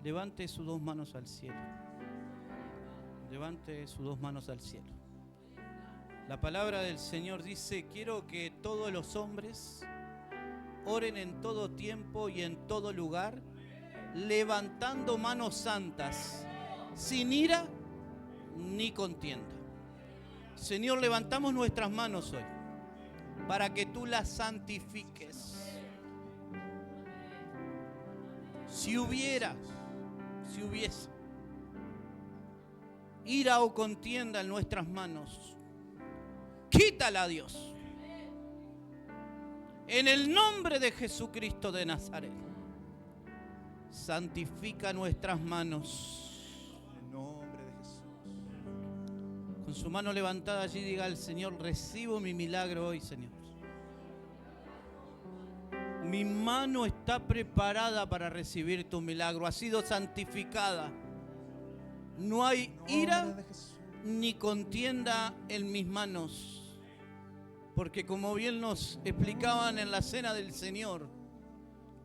Levante sus dos manos al cielo. Levante sus dos manos al cielo. La palabra del Señor dice: quiero que todos los hombres oren en todo tiempo y en todo lugar, levantando manos santas, sin ira ni contienda. Señor, levantamos nuestras manos hoy para que tú las santifiques. Si hubiese ira o contienda en nuestras manos, quítala, Dios. En el nombre de Jesucristo de Nazaret, santifica nuestras manos. En el nombre de Jesús. Con su mano levantada allí diga al Señor: recibo mi milagro hoy, Señor. Mi mano está preparada para recibir tu milagro. Ha sido santificada. No hay ira ni contienda en mis manos. Porque como bien nos explicaban en la cena del Señor,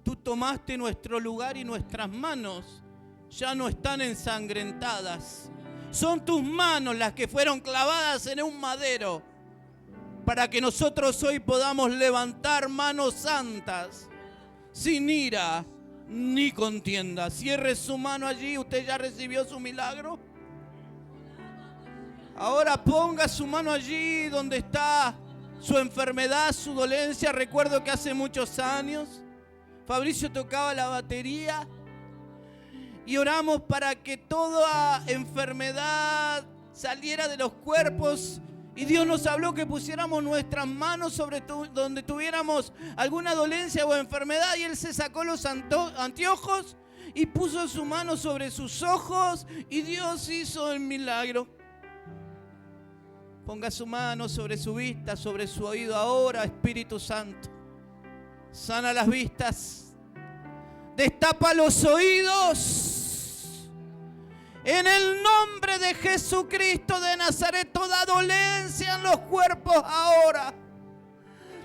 tú tomaste nuestro lugar y nuestras manos ya no están ensangrentadas. Son tus manos las que fueron clavadas en un madero para que nosotros hoy podamos levantar manos santas, sin ira ni contienda. Cierre su mano allí. ¿Usted ya recibió su milagro? Ahora ponga su mano allí donde está su enfermedad, su dolencia. Recuerdo que hace muchos años Fabricio tocaba la batería y oramos para que toda enfermedad saliera de los cuerpos. Y Dios nos habló que pusiéramos nuestras manos sobre donde tuviéramos alguna dolencia o enfermedad. Y Él se sacó los anteojos y puso su mano sobre sus ojos. Y Dios hizo el milagro. Ponga su mano sobre su vista, sobre su oído ahora, Espíritu Santo. Sana las vistas. Destapa los oídos. En el nombre de Jesucristo de Nazaret, toda dolencia en los cuerpos ahora.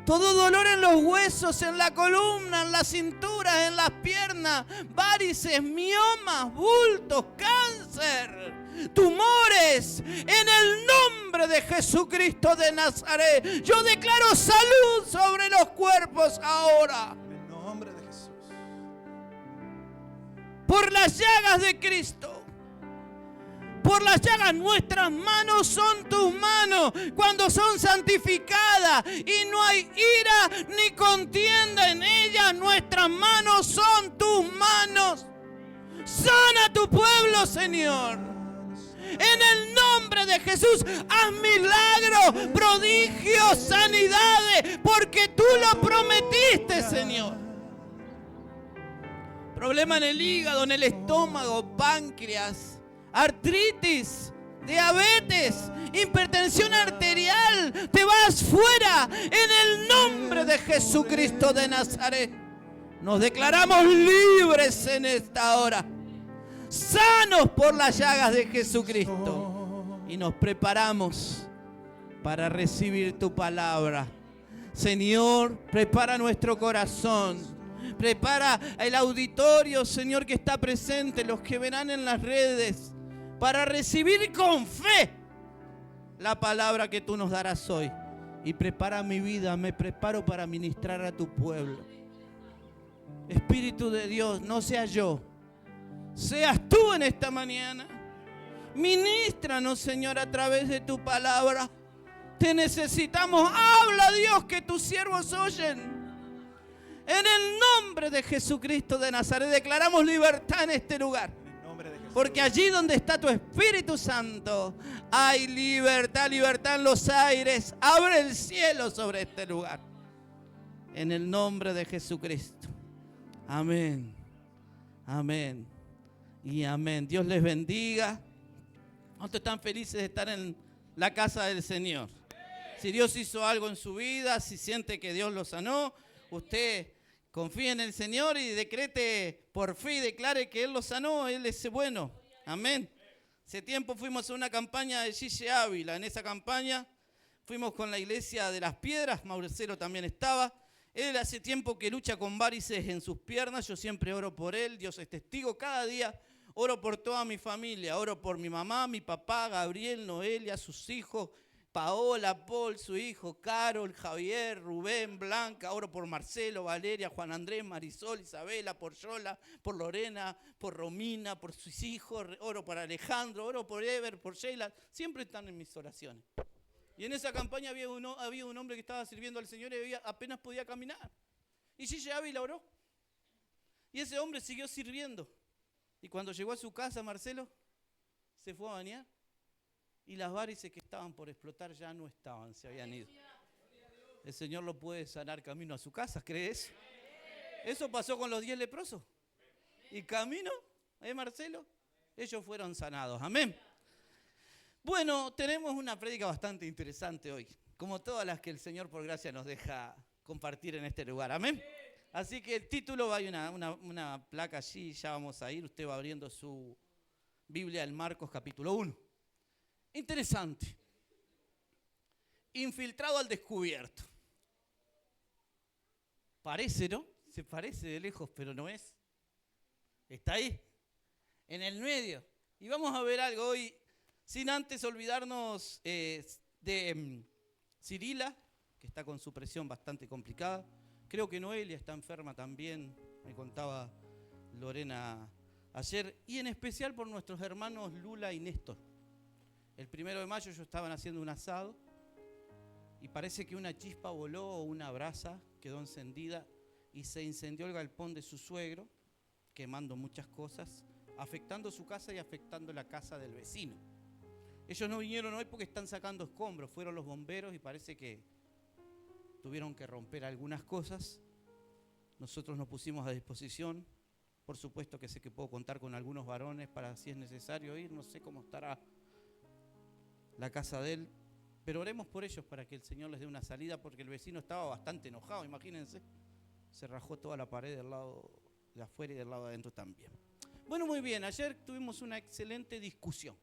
Todo dolor en los huesos, en la columna, en la cintura, en las piernas. Varices, miomas, bultos, cáncer, tumores. En el nombre de Jesucristo de Nazaret, yo declaro salud sobre los cuerpos ahora. En el nombre de Jesús. Por las llagas de Cristo. Por las llagas, nuestras manos son tus manos cuando son santificadas y no hay ira ni contienda en ellas. Nuestras manos son tus manos. Sana tu pueblo, Señor. En el nombre de Jesús, haz milagros, prodigios, sanidades, porque tú lo prometiste, Señor. Problema en el hígado, en el estómago, páncreas, artritis, diabetes, hipertensión arterial, te vas fuera en el nombre de Jesucristo de Nazaret. Nos declaramos libres en esta hora, sanos por las llagas de Jesucristo, y nos preparamos para recibir tu palabra. Señor, prepara nuestro corazón. Prepara el auditorio, Señor, que está presente, los que verán en las redes, para recibir con fe la palabra que tú nos darás hoy. Y prepara mi vida, me preparo para ministrar a tu pueblo. Espíritu de Dios, no sea yo, seas tú en esta mañana. Ministranos, Señor, a través de tu palabra. Te necesitamos. Habla, Dios, que tus siervos oyen. En el nombre de Jesucristo de Nazaret declaramos libertad en este lugar. Porque allí donde está tu Espíritu Santo hay libertad, libertad en los aires. Abre el cielo sobre este lugar. En el nombre de Jesucristo. Amén. Amén. Y amén. Dios les bendiga. ¿Cuántos están felices de estar en la casa del Señor? Si Dios hizo algo en su vida, si siente que Dios lo sanó, usted confíe en el Señor y decrete por fe y declare que Él lo sanó. Él es bueno. Amén. Hace tiempo fuimos a una campaña de Gille Ávila. En esa campaña fuimos con la iglesia de las Piedras. Mauricelo también estaba. Él hace tiempo que lucha con varices en sus piernas, yo siempre oro por él, Dios es testigo, cada día oro por toda mi familia, oro por mi mamá, mi papá, Gabriel, Noelia, sus hijos, Paola, Paul, su hijo, Carol, Javier, Rubén, Blanca, oro por Marcelo, Valeria, Juan Andrés, Marisol, Isabela, por Yola, por Lorena, por Romina, por sus hijos, oro por Alejandro, oro por Ever, por Sheila, siempre están en mis oraciones. Y en esa campaña había un hombre que estaba sirviendo al Señor y apenas podía caminar. Y Gigi Ávila oró. Y ese hombre siguió sirviendo. Y cuando llegó a su casa, Marcelo se fue a bañar. Y las varices que estaban por explotar ya no estaban, se habían ido. El Señor lo puede sanar camino a su casa, ¿crees? Eso pasó con los 10 leprosos. Y camino, Marcelo, ellos fueron sanados. Amén. Bueno, tenemos una prédica bastante interesante hoy, como todas las que el Señor por gracia nos deja compartir en este lugar. Amén. Así que el título, hay una placa allí, ya vamos a ir. Usted va abriendo su Biblia en Marcos capítulo 1. Interesante. Infiltrado al descubierto. Parece, ¿no? Se parece de lejos, pero no es. Está ahí, en el medio. Y vamos a ver algo hoy, sin antes olvidarnos de Cirila, que está con su presión bastante complicada. Creo que Noelia está enferma también, me contaba Lorena ayer. Y en especial por nuestros hermanos Lula y Néstor. El 1 de mayo ellos estaban haciendo un asado y parece que una chispa voló o una brasa quedó encendida y se incendió el galpón de su suegro, quemando muchas cosas, afectando su casa y afectando la casa del vecino. Ellos no vinieron hoy porque están sacando escombros, fueron los bomberos y parece que tuvieron que romper algunas cosas. Nosotros nos pusimos a disposición, por supuesto que sé que puedo contar con algunos varones para si es necesario ir, no sé cómo estará la casa de él, pero oremos por ellos para que el Señor les dé una salida, porque el vecino estaba bastante enojado, imagínense, se rajó toda la pared del lado de afuera y del lado de adentro también. Bueno, muy bien, ayer tuvimos una excelente discusión.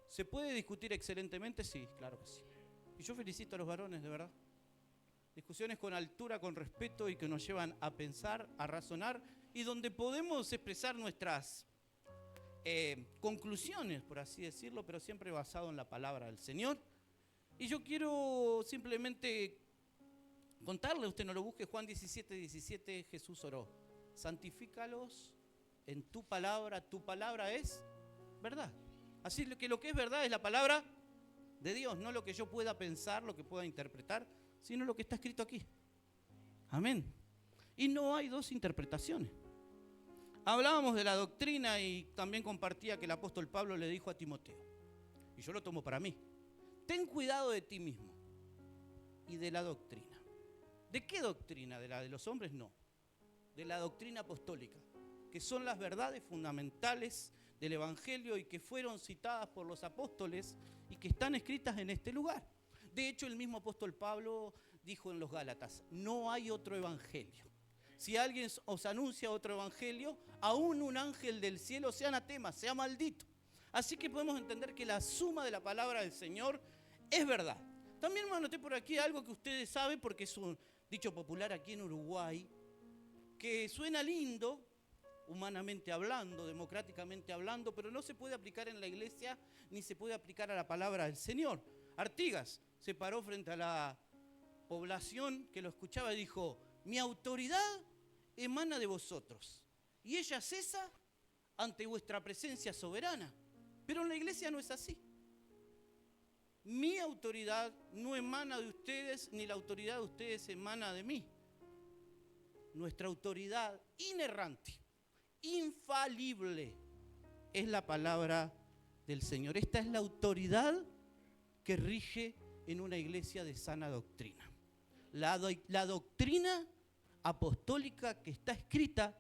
¿Se puede discutir excelentemente? Sí, claro que sí. Y yo felicito a los varones, de verdad. Discusiones con altura, con respeto y que nos llevan a pensar, a razonar y donde podemos expresar nuestras conclusiones, por así decirlo, pero siempre basado en la palabra del Señor. Y yo quiero simplemente contarle, usted no lo busque, Juan 17:17, Jesús oró: santifícalos en tu palabra es verdad. Así que lo que es verdad es la palabra de Dios, no lo que yo pueda pensar, lo que pueda interpretar, sino lo que está escrito aquí. Amén. Y no hay dos interpretaciones. Hablábamos de la doctrina y también compartía que el apóstol Pablo le dijo a Timoteo, y yo lo tomo para mí: ten cuidado de ti mismo y de la doctrina. ¿De qué doctrina? ¿De la de los hombres? No. De la doctrina apostólica, que son las verdades fundamentales del Evangelio y que fueron citadas por los apóstoles y que están escritas en este lugar. De hecho, el mismo apóstol Pablo dijo en los Gálatas: no hay otro evangelio. Si alguien os anuncia otro evangelio, aún un ángel del cielo sea anatema, sea maldito. Así que podemos entender que la suma de la palabra del Señor es verdad. También me anoté por aquí algo que ustedes saben, porque es un dicho popular aquí en Uruguay, que suena lindo, humanamente hablando, democráticamente hablando, pero no se puede aplicar en la iglesia ni se puede aplicar a la palabra del Señor. Artigas se paró frente a la población que lo escuchaba y dijo: mi autoridad emana de vosotros y ella cesa ante vuestra presencia soberana. Pero en la iglesia no es así. Mi autoridad no emana de ustedes, ni la autoridad de ustedes emana de mí. Nuestra autoridad inerrante, infalible, es la palabra del Señor. Esta es la autoridad que rige en una iglesia de sana doctrina. La doctrina apostólica que está escrita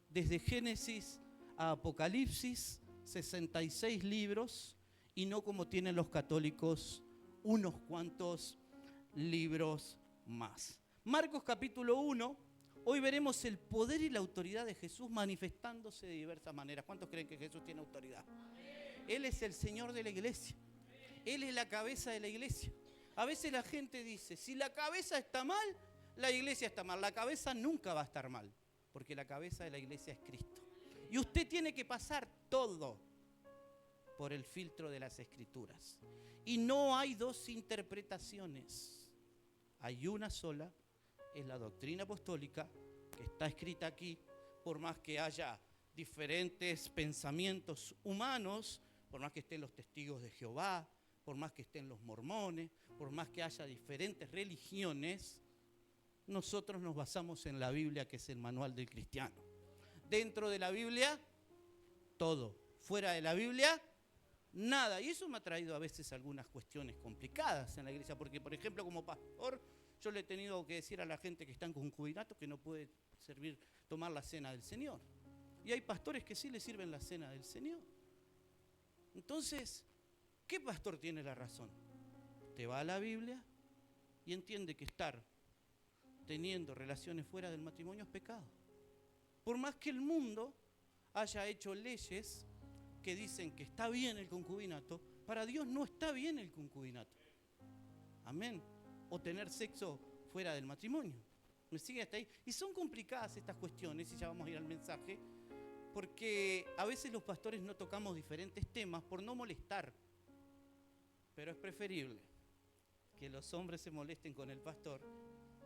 desde Génesis a Apocalipsis, 66 libros, y no como tienen los católicos unos cuantos libros más. Marcos capítulo 1, hoy veremos el poder y la autoridad de Jesús manifestándose de diversas maneras. ¿Cuántos creen que Jesús tiene autoridad? Él es el Señor de la iglesia. Él es la cabeza de la iglesia. A veces la gente dice: si la cabeza está mal, la iglesia está mal. La cabeza nunca va a estar mal, porque la cabeza de la iglesia es Cristo. Y usted tiene que pasar todo por el filtro de las Escrituras. Y no hay dos interpretaciones. Hay una sola, es la doctrina apostólica, que está escrita aquí, por más que haya diferentes pensamientos humanos, por más que estén los testigos de Jehová, por más que estén los mormones, por más que haya diferentes religiones, nosotros nos basamos en la Biblia, que es el manual del cristiano. Dentro de la Biblia, todo. Fuera de la Biblia, nada. Y eso me ha traído a veces algunas cuestiones complicadas en la iglesia, porque, por ejemplo, como pastor, yo le he tenido que decir a la gente que está en concubinato que no puede tomar la cena del Señor. Y hay pastores que sí le sirven la cena del Señor. Entonces, ¿qué pastor tiene la razón? Te va a la Biblia y entiende que estar teniendo relaciones fuera del matrimonio es pecado. Por más que el mundo haya hecho leyes que dicen que está bien el concubinato, para Dios no está bien el concubinato. Amén. O tener sexo fuera del matrimonio. ¿Me sigue hasta ahí? Y son complicadas estas cuestiones, y ya vamos a ir al mensaje, porque a veces los pastores no tocamos diferentes temas por no molestar. Pero es preferible que los hombres se molesten con el pastor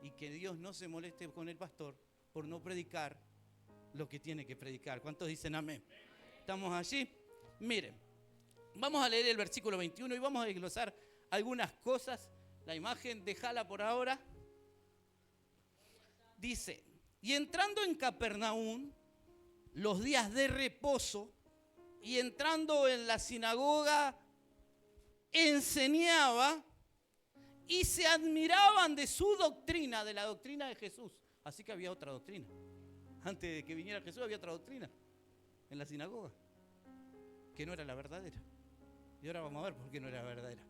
y que Dios no se moleste con el pastor por no predicar lo que tiene que predicar. ¿Cuántos dicen amén? ¿Estamos allí? Miren, vamos a leer el versículo 21 y vamos a desglosar algunas cosas. La imagen, déjala por ahora. Dice, y entrando en Capernaum, los días de reposo, y entrando en la sinagoga, enseñaba, y se admiraban de su doctrina, de la doctrina de Jesús. Así que había otra doctrina. Antes de que viniera Jesús había otra doctrina en la sinagoga, que no era la verdadera. Y ahora vamos a ver por qué no era verdadera.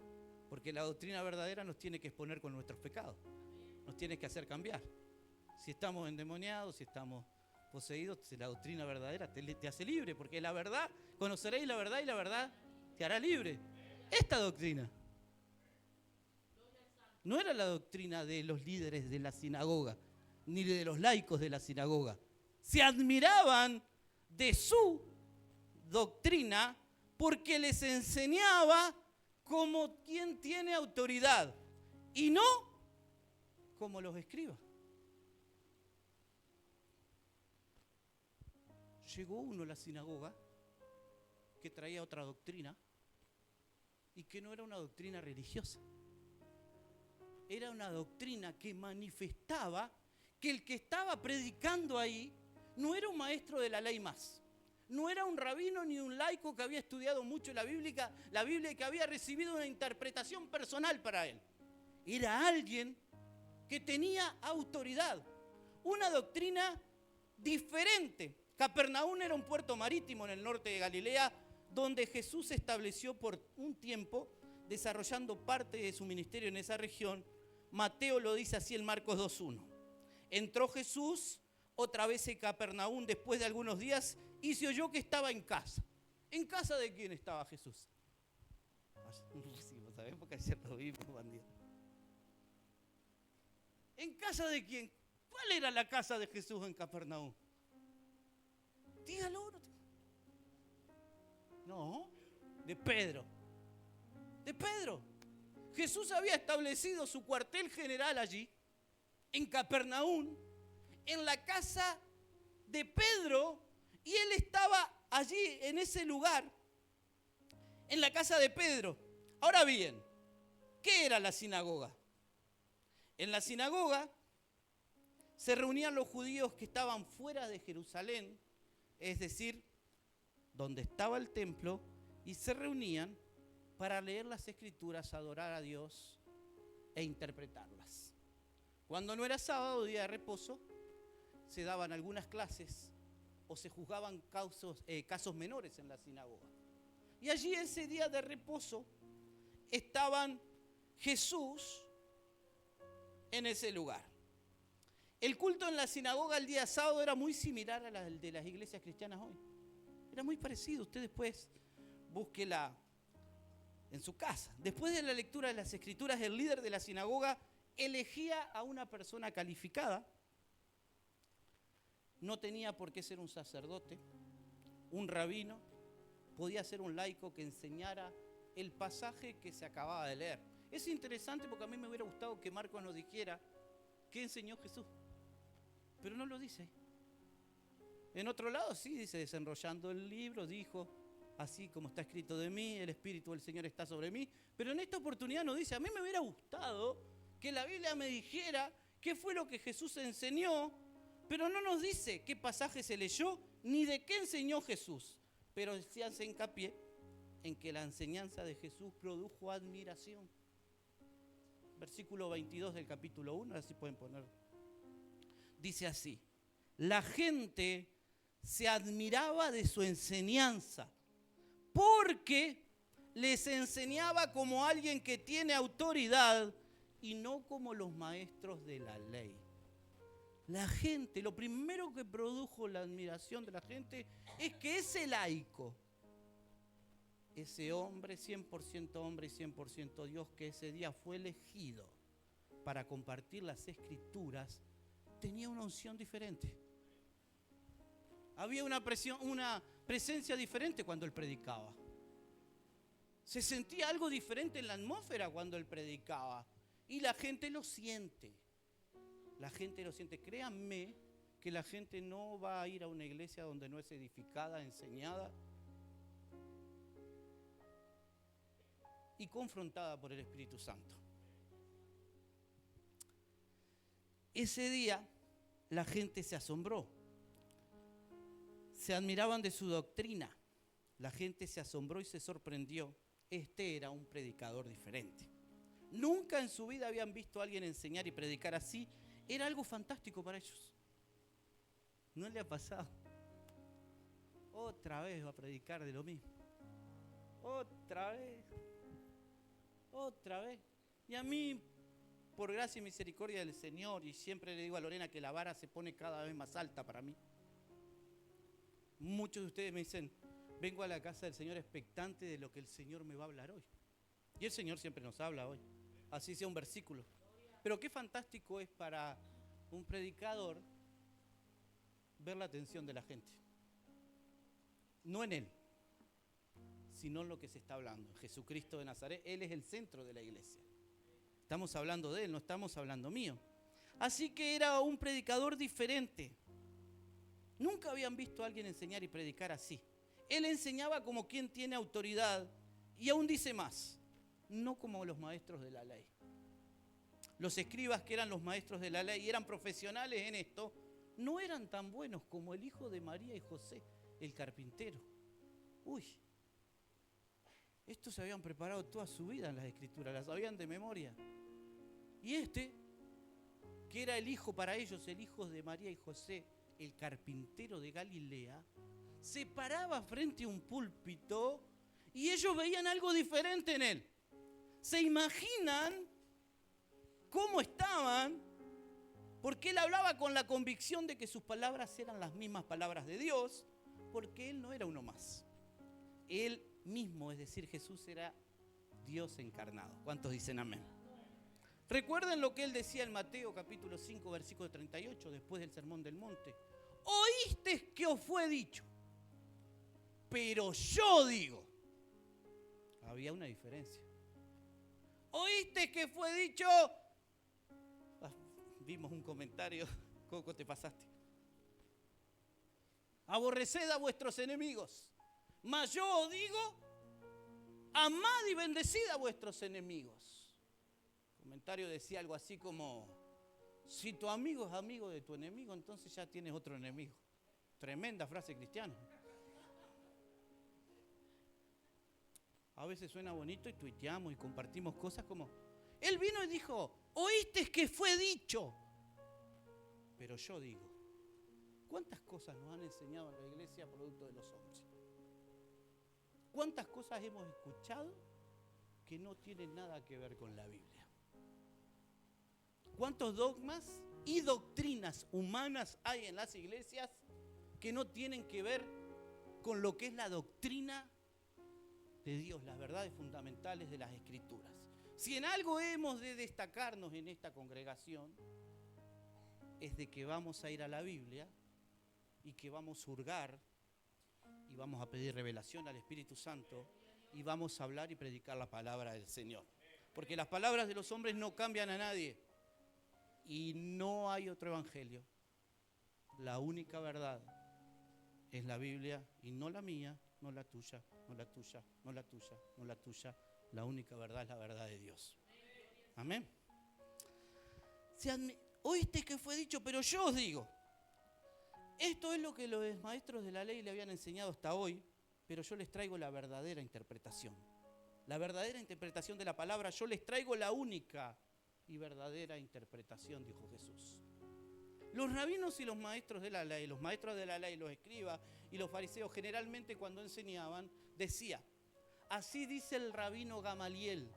Porque la doctrina verdadera nos tiene que exponer con nuestros pecados. Nos tiene que hacer cambiar. Si estamos endemoniados, si estamos poseídos, la doctrina verdadera te hace libre. Porque la verdad, conoceréis la verdad y la verdad te hará libre. Esta doctrina no era la doctrina de los líderes de la sinagoga, ni de los laicos de la sinagoga. Se admiraban de su doctrina porque les enseñaba como quien tiene autoridad y no como los escribas. Llegó uno a la sinagoga que traía otra doctrina y que no era una doctrina religiosa. Era una doctrina que manifestaba que el que estaba predicando ahí no era un maestro de la ley más. No era un rabino ni un laico que había estudiado mucho la Biblia y que había recibido una interpretación personal para él. Era alguien que tenía autoridad, una doctrina diferente. Capernaum era un puerto marítimo en el norte de Galilea, donde Jesús se estableció por un tiempo, desarrollando parte de su ministerio en esa región. Mateo lo dice así en Marcos 2:1. Entró Jesús otra vez en Capernaum después de algunos días y se oyó que estaba en casa. ¿En casa de quién estaba Jesús? ¿Sabés? Porque ayer lo vimos, bandido. ¿En casa de quién? ¿Cuál era la casa de Jesús en Capernaum? Dígalo. No, de Pedro. De Pedro. Jesús había establecido su cuartel general allí, en Capernaum, en la casa de Pedro, y él estaba allí en ese lugar, en la casa de Pedro. Ahora bien, ¿qué era la sinagoga? En la sinagoga se reunían los judíos que estaban fuera de Jerusalén, es decir, donde estaba el templo, y se reunían para leer las Escrituras, adorar a Dios e interpretarlas. Cuando no era sábado, día de reposo, se daban algunas clases o se juzgaban casos menores en la sinagoga. Y allí ese día de reposo estaban Jesús en ese lugar. El culto en la sinagoga el día sábado era muy similar al de las iglesias cristianas hoy. Era muy parecido. Usted después búsquela en su casa. Después de la lectura de las Escrituras, el líder de la sinagoga elegía a una persona calificada. No tenía por qué ser un sacerdote, un rabino, podía ser un laico que enseñara el pasaje que se acababa de leer. Es interesante porque a mí me hubiera gustado que Marcos nos dijera qué enseñó Jesús, pero no lo dice. En otro lado sí dice, desenrollando el libro, dijo, así como está escrito de mí, el Espíritu del Señor está sobre mí, pero en esta oportunidad no dice. A mí me hubiera gustado que la Biblia me dijera qué fue lo que Jesús enseñó, pero no nos dice qué pasaje se leyó, ni de qué enseñó Jesús. Pero se hace hincapié en que la enseñanza de Jesús produjo admiración. Versículo 22 del capítulo 1, así pueden poner. Dice así, la gente se admiraba de su enseñanza, porque les enseñaba como alguien que tiene autoridad y no como los maestros de la ley. La gente, lo primero que produjo la admiración de la gente es que ese laico, ese hombre 100% hombre y 100% Dios, que ese día fue elegido para compartir las escrituras, tenía una unción diferente. Había una presencia diferente cuando él predicaba. Se sentía algo diferente en la atmósfera cuando él predicaba. Y la gente lo siente. La gente lo siente. Créanme que la gente no va a ir a una iglesia donde no es edificada, enseñada y confrontada por el Espíritu Santo. Ese día la gente se asombró. Se admiraban de su doctrina. La gente se asombró y se sorprendió. Este era un predicador diferente. Nunca en su vida habían visto a alguien enseñar y predicar así. Era algo fantástico para ellos. ¿No le ha pasado? Otra vez va a predicar de lo mismo. Otra vez. Otra vez. Y a mí, por gracia y misericordia del Señor, y siempre le digo a Lorena que la vara se pone cada vez más alta para mí. Muchos de ustedes me dicen, vengo a la casa del Señor expectante de lo que el Señor me va a hablar hoy. Y el Señor siempre nos habla hoy. Así sea un versículo. Pero qué fantástico es para un predicador ver la atención de la gente. No en Él, sino en lo que se está hablando. Jesucristo de Nazaret, Él es el centro de la iglesia. Estamos hablando de Él, no estamos hablando mío. Así que era un predicador diferente. Nunca habían visto a alguien enseñar y predicar así. Él enseñaba como quien tiene autoridad y aún dice más, no como los maestros de la ley. Los escribas, que eran los maestros de la ley y eran profesionales en esto, no eran tan buenos como el hijo de María y José, el carpintero. Uy, estos se habían preparado toda su vida en las escrituras, las sabían de memoria. Y este, que era el hijo para ellos, el hijo de María y José, el carpintero de Galilea, se paraba frente a un púlpito y ellos veían algo diferente en él. ¿Se imaginan cómo estaban? Porque él hablaba con la convicción de que sus palabras eran las mismas palabras de Dios, porque él no era uno más. Él mismo, es decir, Jesús era Dios encarnado. ¿Cuántos dicen amén? Recuerden lo que él decía en Mateo capítulo 5, versículo 38, después del Sermón del Monte. Oíste que os fue dicho, pero yo digo. Había una diferencia. Oíste que fue dicho. Vimos un comentario. Coco, te pasaste. Aborreced a vuestros enemigos. Mas yo os digo, amad y bendecid a vuestros enemigos. El comentario decía algo así como, si tu amigo es amigo de tu enemigo, entonces ya tienes otro enemigo. Tremenda frase cristiana. A veces suena bonito y tuiteamos y compartimos cosas como, él vino y dijo, oíste que fue dicho, pero yo digo. ¿Cuántas cosas nos han enseñado en la iglesia producto de los hombres? ¿Cuántas cosas hemos escuchado que no tienen nada que ver con la Biblia? ¿Cuántos dogmas y doctrinas humanas hay en las iglesias que no tienen que ver con lo que es la doctrina de Dios, las verdades fundamentales de las Escrituras? Si en algo hemos de destacarnos en esta congregación, es de que vamos a ir a la Biblia y que vamos a hurgar y vamos a pedir revelación al Espíritu Santo y vamos a hablar y predicar la palabra del Señor. Porque las palabras de los hombres no cambian a nadie y no hay otro evangelio. La única verdad es la Biblia y no la mía, no la tuya, no la tuya, no la tuya, no la tuya. La única verdad es la verdad de Dios. Amén. Oíste que fue dicho, pero yo os digo. Esto es lo que los maestros de la ley le habían enseñado hasta hoy, pero yo les traigo la verdadera interpretación. La verdadera interpretación de la palabra, yo les traigo la única y verdadera interpretación, dijo Jesús. Los rabinos y los maestros de la ley, los maestros de la ley, los escribas y los fariseos, generalmente cuando enseñaban, decía, así dice el rabino Gamaliel,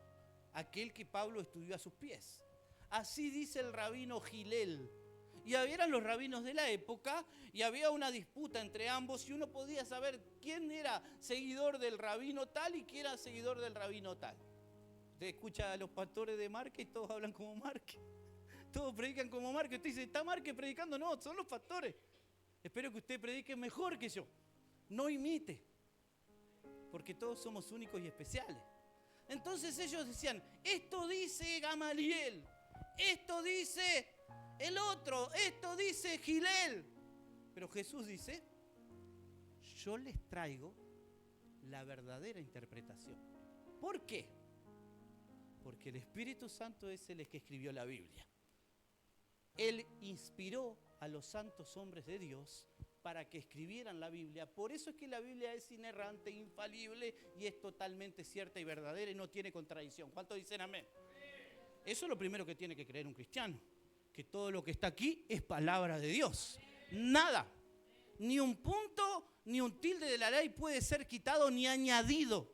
aquel que Pablo estudió a sus pies. Así dice el rabino Gilel. Y eran los rabinos de la época y había una disputa entre ambos y uno podía saber quién era seguidor del rabino tal y quién era seguidor del rabino tal. Usted escucha a los pastores de Marque y todos hablan como Marque. Todos predican como Marque. Usted dice, ¿está Marque predicando? No, son los pastores. Espero que usted predique mejor que yo. No imite. Porque todos somos únicos y especiales. Entonces ellos decían, esto dice Gamaliel, esto dice el otro, esto dice Gilel. Pero Jesús dice, yo les traigo la verdadera interpretación. ¿Por qué? Porque el Espíritu Santo es el que escribió la Biblia. Él inspiró a los santos hombres de Dios para que escribieran la Biblia. Por eso es que la Biblia es inerrante, infalible y es totalmente cierta y verdadera y no tiene contradicción. ¿Cuántos dicen amén? Eso es lo primero que tiene que creer un cristiano, que todo lo que está aquí es palabra de Dios. Nada, ni un punto, ni un tilde de la ley puede ser quitado ni añadido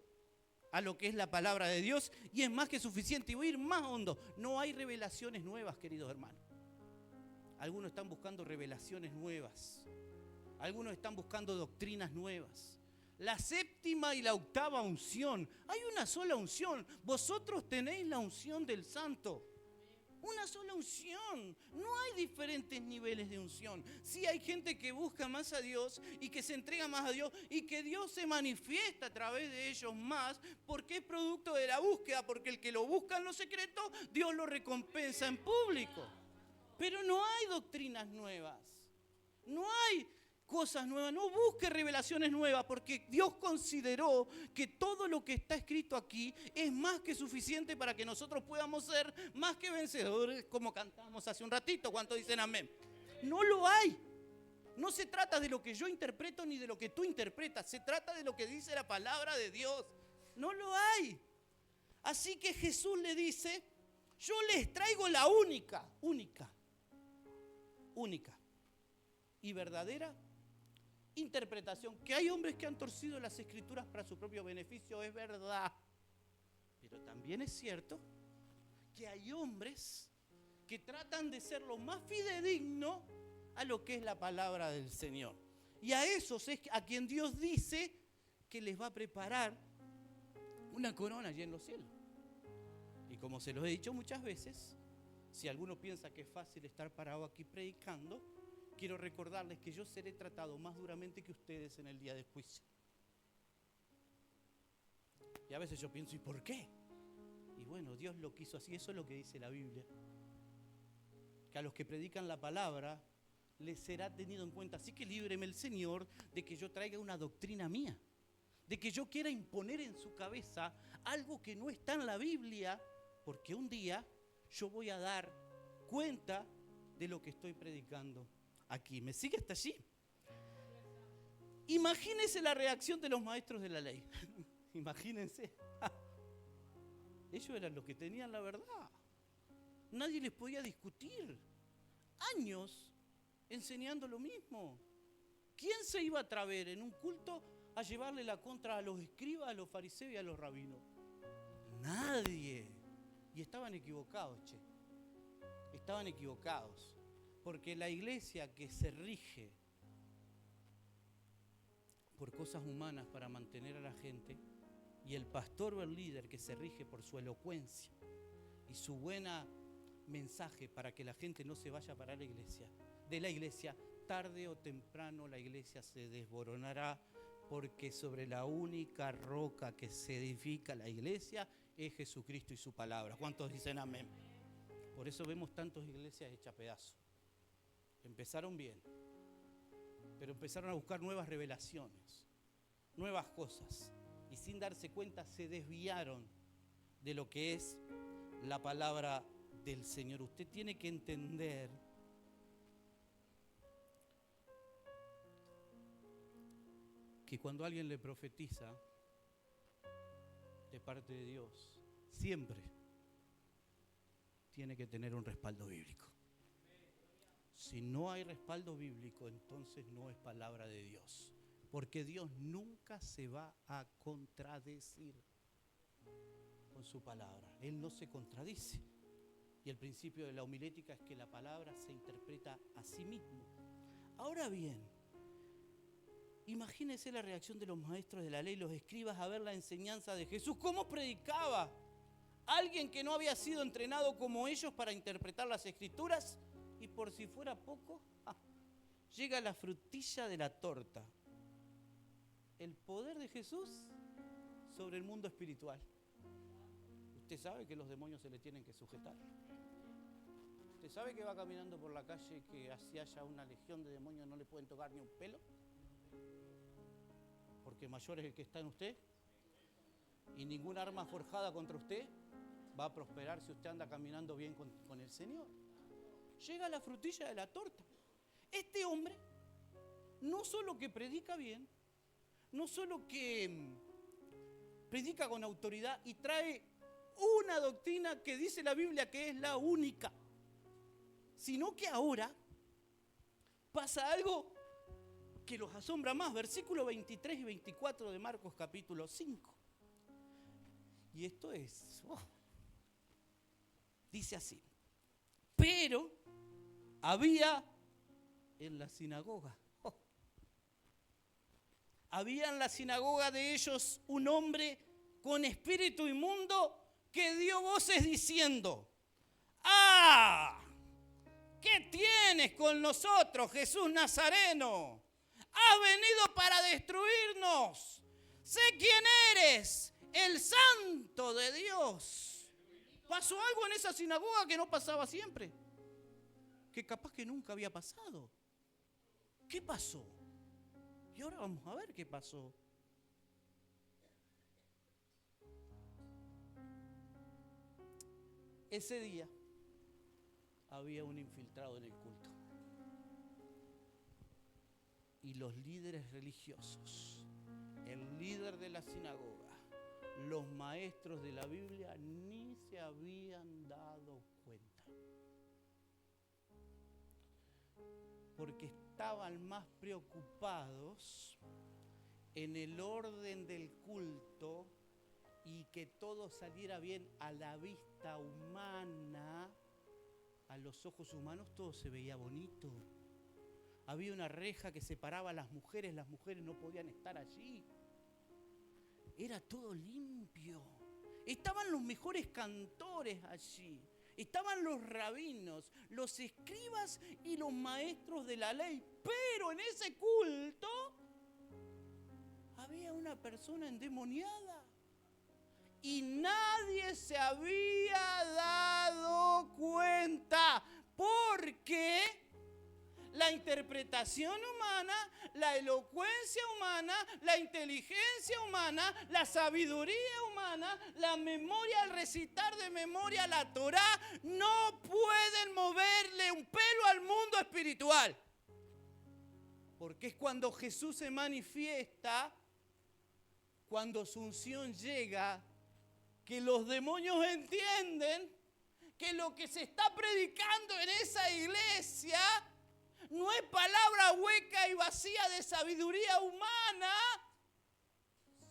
a lo que es la palabra de Dios y es más que suficiente. Y voy a ir más hondo. No hay revelaciones nuevas, queridos hermanos. Algunos están buscando revelaciones nuevas. Algunos están buscando doctrinas nuevas. La séptima y la octava unción. Hay una sola unción. Vosotros tenéis la unción del Santo. Una sola unción. No hay diferentes niveles de unción. Sí hay gente que busca más a Dios y que se entrega más a Dios y que Dios se manifiesta a través de ellos más porque es producto de la búsqueda, porque el que lo busca en lo secreto, Dios lo recompensa en público. Pero no hay doctrinas nuevas. No hay cosas nuevas, no busque revelaciones nuevas, porque Dios consideró que todo lo que está escrito aquí es más que suficiente para que nosotros podamos ser más que vencedores, como cantamos hace un ratito. ¿Cuántos dicen amén? No lo hay. No se trata de lo que yo interpreto ni de lo que tú interpretas, se trata de lo que dice la palabra de Dios. No lo hay. Así que Jesús le dice, yo les traigo la única y verdadera interpretación. Que hay hombres que han torcido las escrituras para su propio beneficio, es verdad. Pero también es cierto que hay hombres que tratan de ser lo más fidedigno a lo que es la palabra del Señor. Y a esos es a quien Dios dice que les va a preparar una corona allí en los cielos. Y como se los he dicho muchas veces, si alguno piensa que es fácil estar parado aquí predicando, quiero recordarles que yo seré tratado más duramente que ustedes en el día del juicio. Y a veces yo pienso, ¿y por qué? Y bueno, Dios lo quiso así, eso es lo que dice la Biblia. Que a los que predican la palabra les será tenido en cuenta. Así que líbreme el Señor de que yo traiga una doctrina mía, de que yo quiera imponer en su cabeza algo que no está en la Biblia, porque un día yo voy a dar cuenta de lo que estoy predicando aquí. ¿Me sigue hasta allí? Imagínense la reacción de los maestros de la ley. Imagínense. Ellos eran los que tenían la verdad. Nadie les podía discutir. Años enseñando lo mismo. ¿Quién se iba a atrever en un culto a llevarle la contra a los escribas, a los fariseos y a los rabinos? Nadie. Y estaban equivocados, che. Estaban equivocados. Porque la iglesia que se rige por cosas humanas para mantener a la gente y el pastor o el líder que se rige por su elocuencia y su buena mensaje para que la gente no se vaya para la iglesia, de la iglesia, tarde o temprano la iglesia se desboronará, porque sobre la única roca que se edifica la iglesia es Jesucristo y su palabra. ¿Cuántos dicen amén? Por eso vemos tantas iglesias hechas pedazos. Empezaron bien, pero empezaron a buscar nuevas revelaciones, nuevas cosas, y sin darse cuenta se desviaron de lo que es la palabra del Señor. Usted tiene que entender que cuando alguien le profetiza de parte de Dios, siempre tiene que tener un respaldo bíblico. Si no hay respaldo bíblico, entonces no es palabra de Dios, porque Dios nunca se va a contradecir con su palabra. Él no se contradice. Y el principio de la homilética es que la palabra se interpreta a sí mismo. Ahora bien, imagínense la reacción de los maestros de la ley, los escribas, a ver la enseñanza de Jesús. ¿Cómo predicaba? Alguien que no había sido entrenado como ellos para interpretar las escrituras. Y por si fuera poco, llega la frutilla de la torta. El poder de Jesús sobre el mundo espiritual. ¿Usted sabe que los demonios se le tienen que sujetar? ¿Usted sabe que va caminando por la calle que así haya una legión de demonios no le pueden tocar ni un pelo? Porque mayor es el que está en usted. Y ninguna arma forjada contra usted va a prosperar si usted anda caminando bien con el Señor. Llega la frutilla de la torta. Este hombre no solo que predica bien, no solo que predica con autoridad y trae una doctrina que dice la Biblia que es la única, sino que ahora pasa algo que los asombra más. Versículos 23 y 24 de Marcos capítulo 5. Y esto es, dice así: pero había en la sinagoga, había en la sinagoga de ellos un hombre con espíritu inmundo que dio voces diciendo: ¡ah! ¿Qué tienes con nosotros, Jesús Nazareno? Has venido para destruirnos. Sé quién eres, el Santo de Dios. Pasó algo en esa sinagoga que no pasaba siempre, que capaz que nunca había pasado. ¿Qué pasó? Y ahora vamos a ver qué pasó. Ese día había un infiltrado en el culto. Y los líderes religiosos, el líder de la sinagoga, los maestros de la Biblia ni se habían dado cuenta. Porque estaban más preocupados en el orden del culto y que todo saliera bien a la vista humana, a los ojos humanos todo se veía bonito. Había una reja que separaba a las mujeres no podían estar allí. Era todo limpio. Estaban los mejores cantores allí. Estaban los rabinos, los escribas y los maestros de la ley. Pero en ese culto había una persona endemoniada. Y nadie se había dado cuenta. Porque la interpretación humana, la elocuencia humana, la inteligencia humana, la sabiduría humana, la memoria, al recitar de memoria la Torá, no pueden moverle un pelo al mundo espiritual. Porque es cuando Jesús se manifiesta, cuando su unción llega, que los demonios entienden que lo que se está predicando en esa iglesia no es palabra hueca y vacía de sabiduría humana,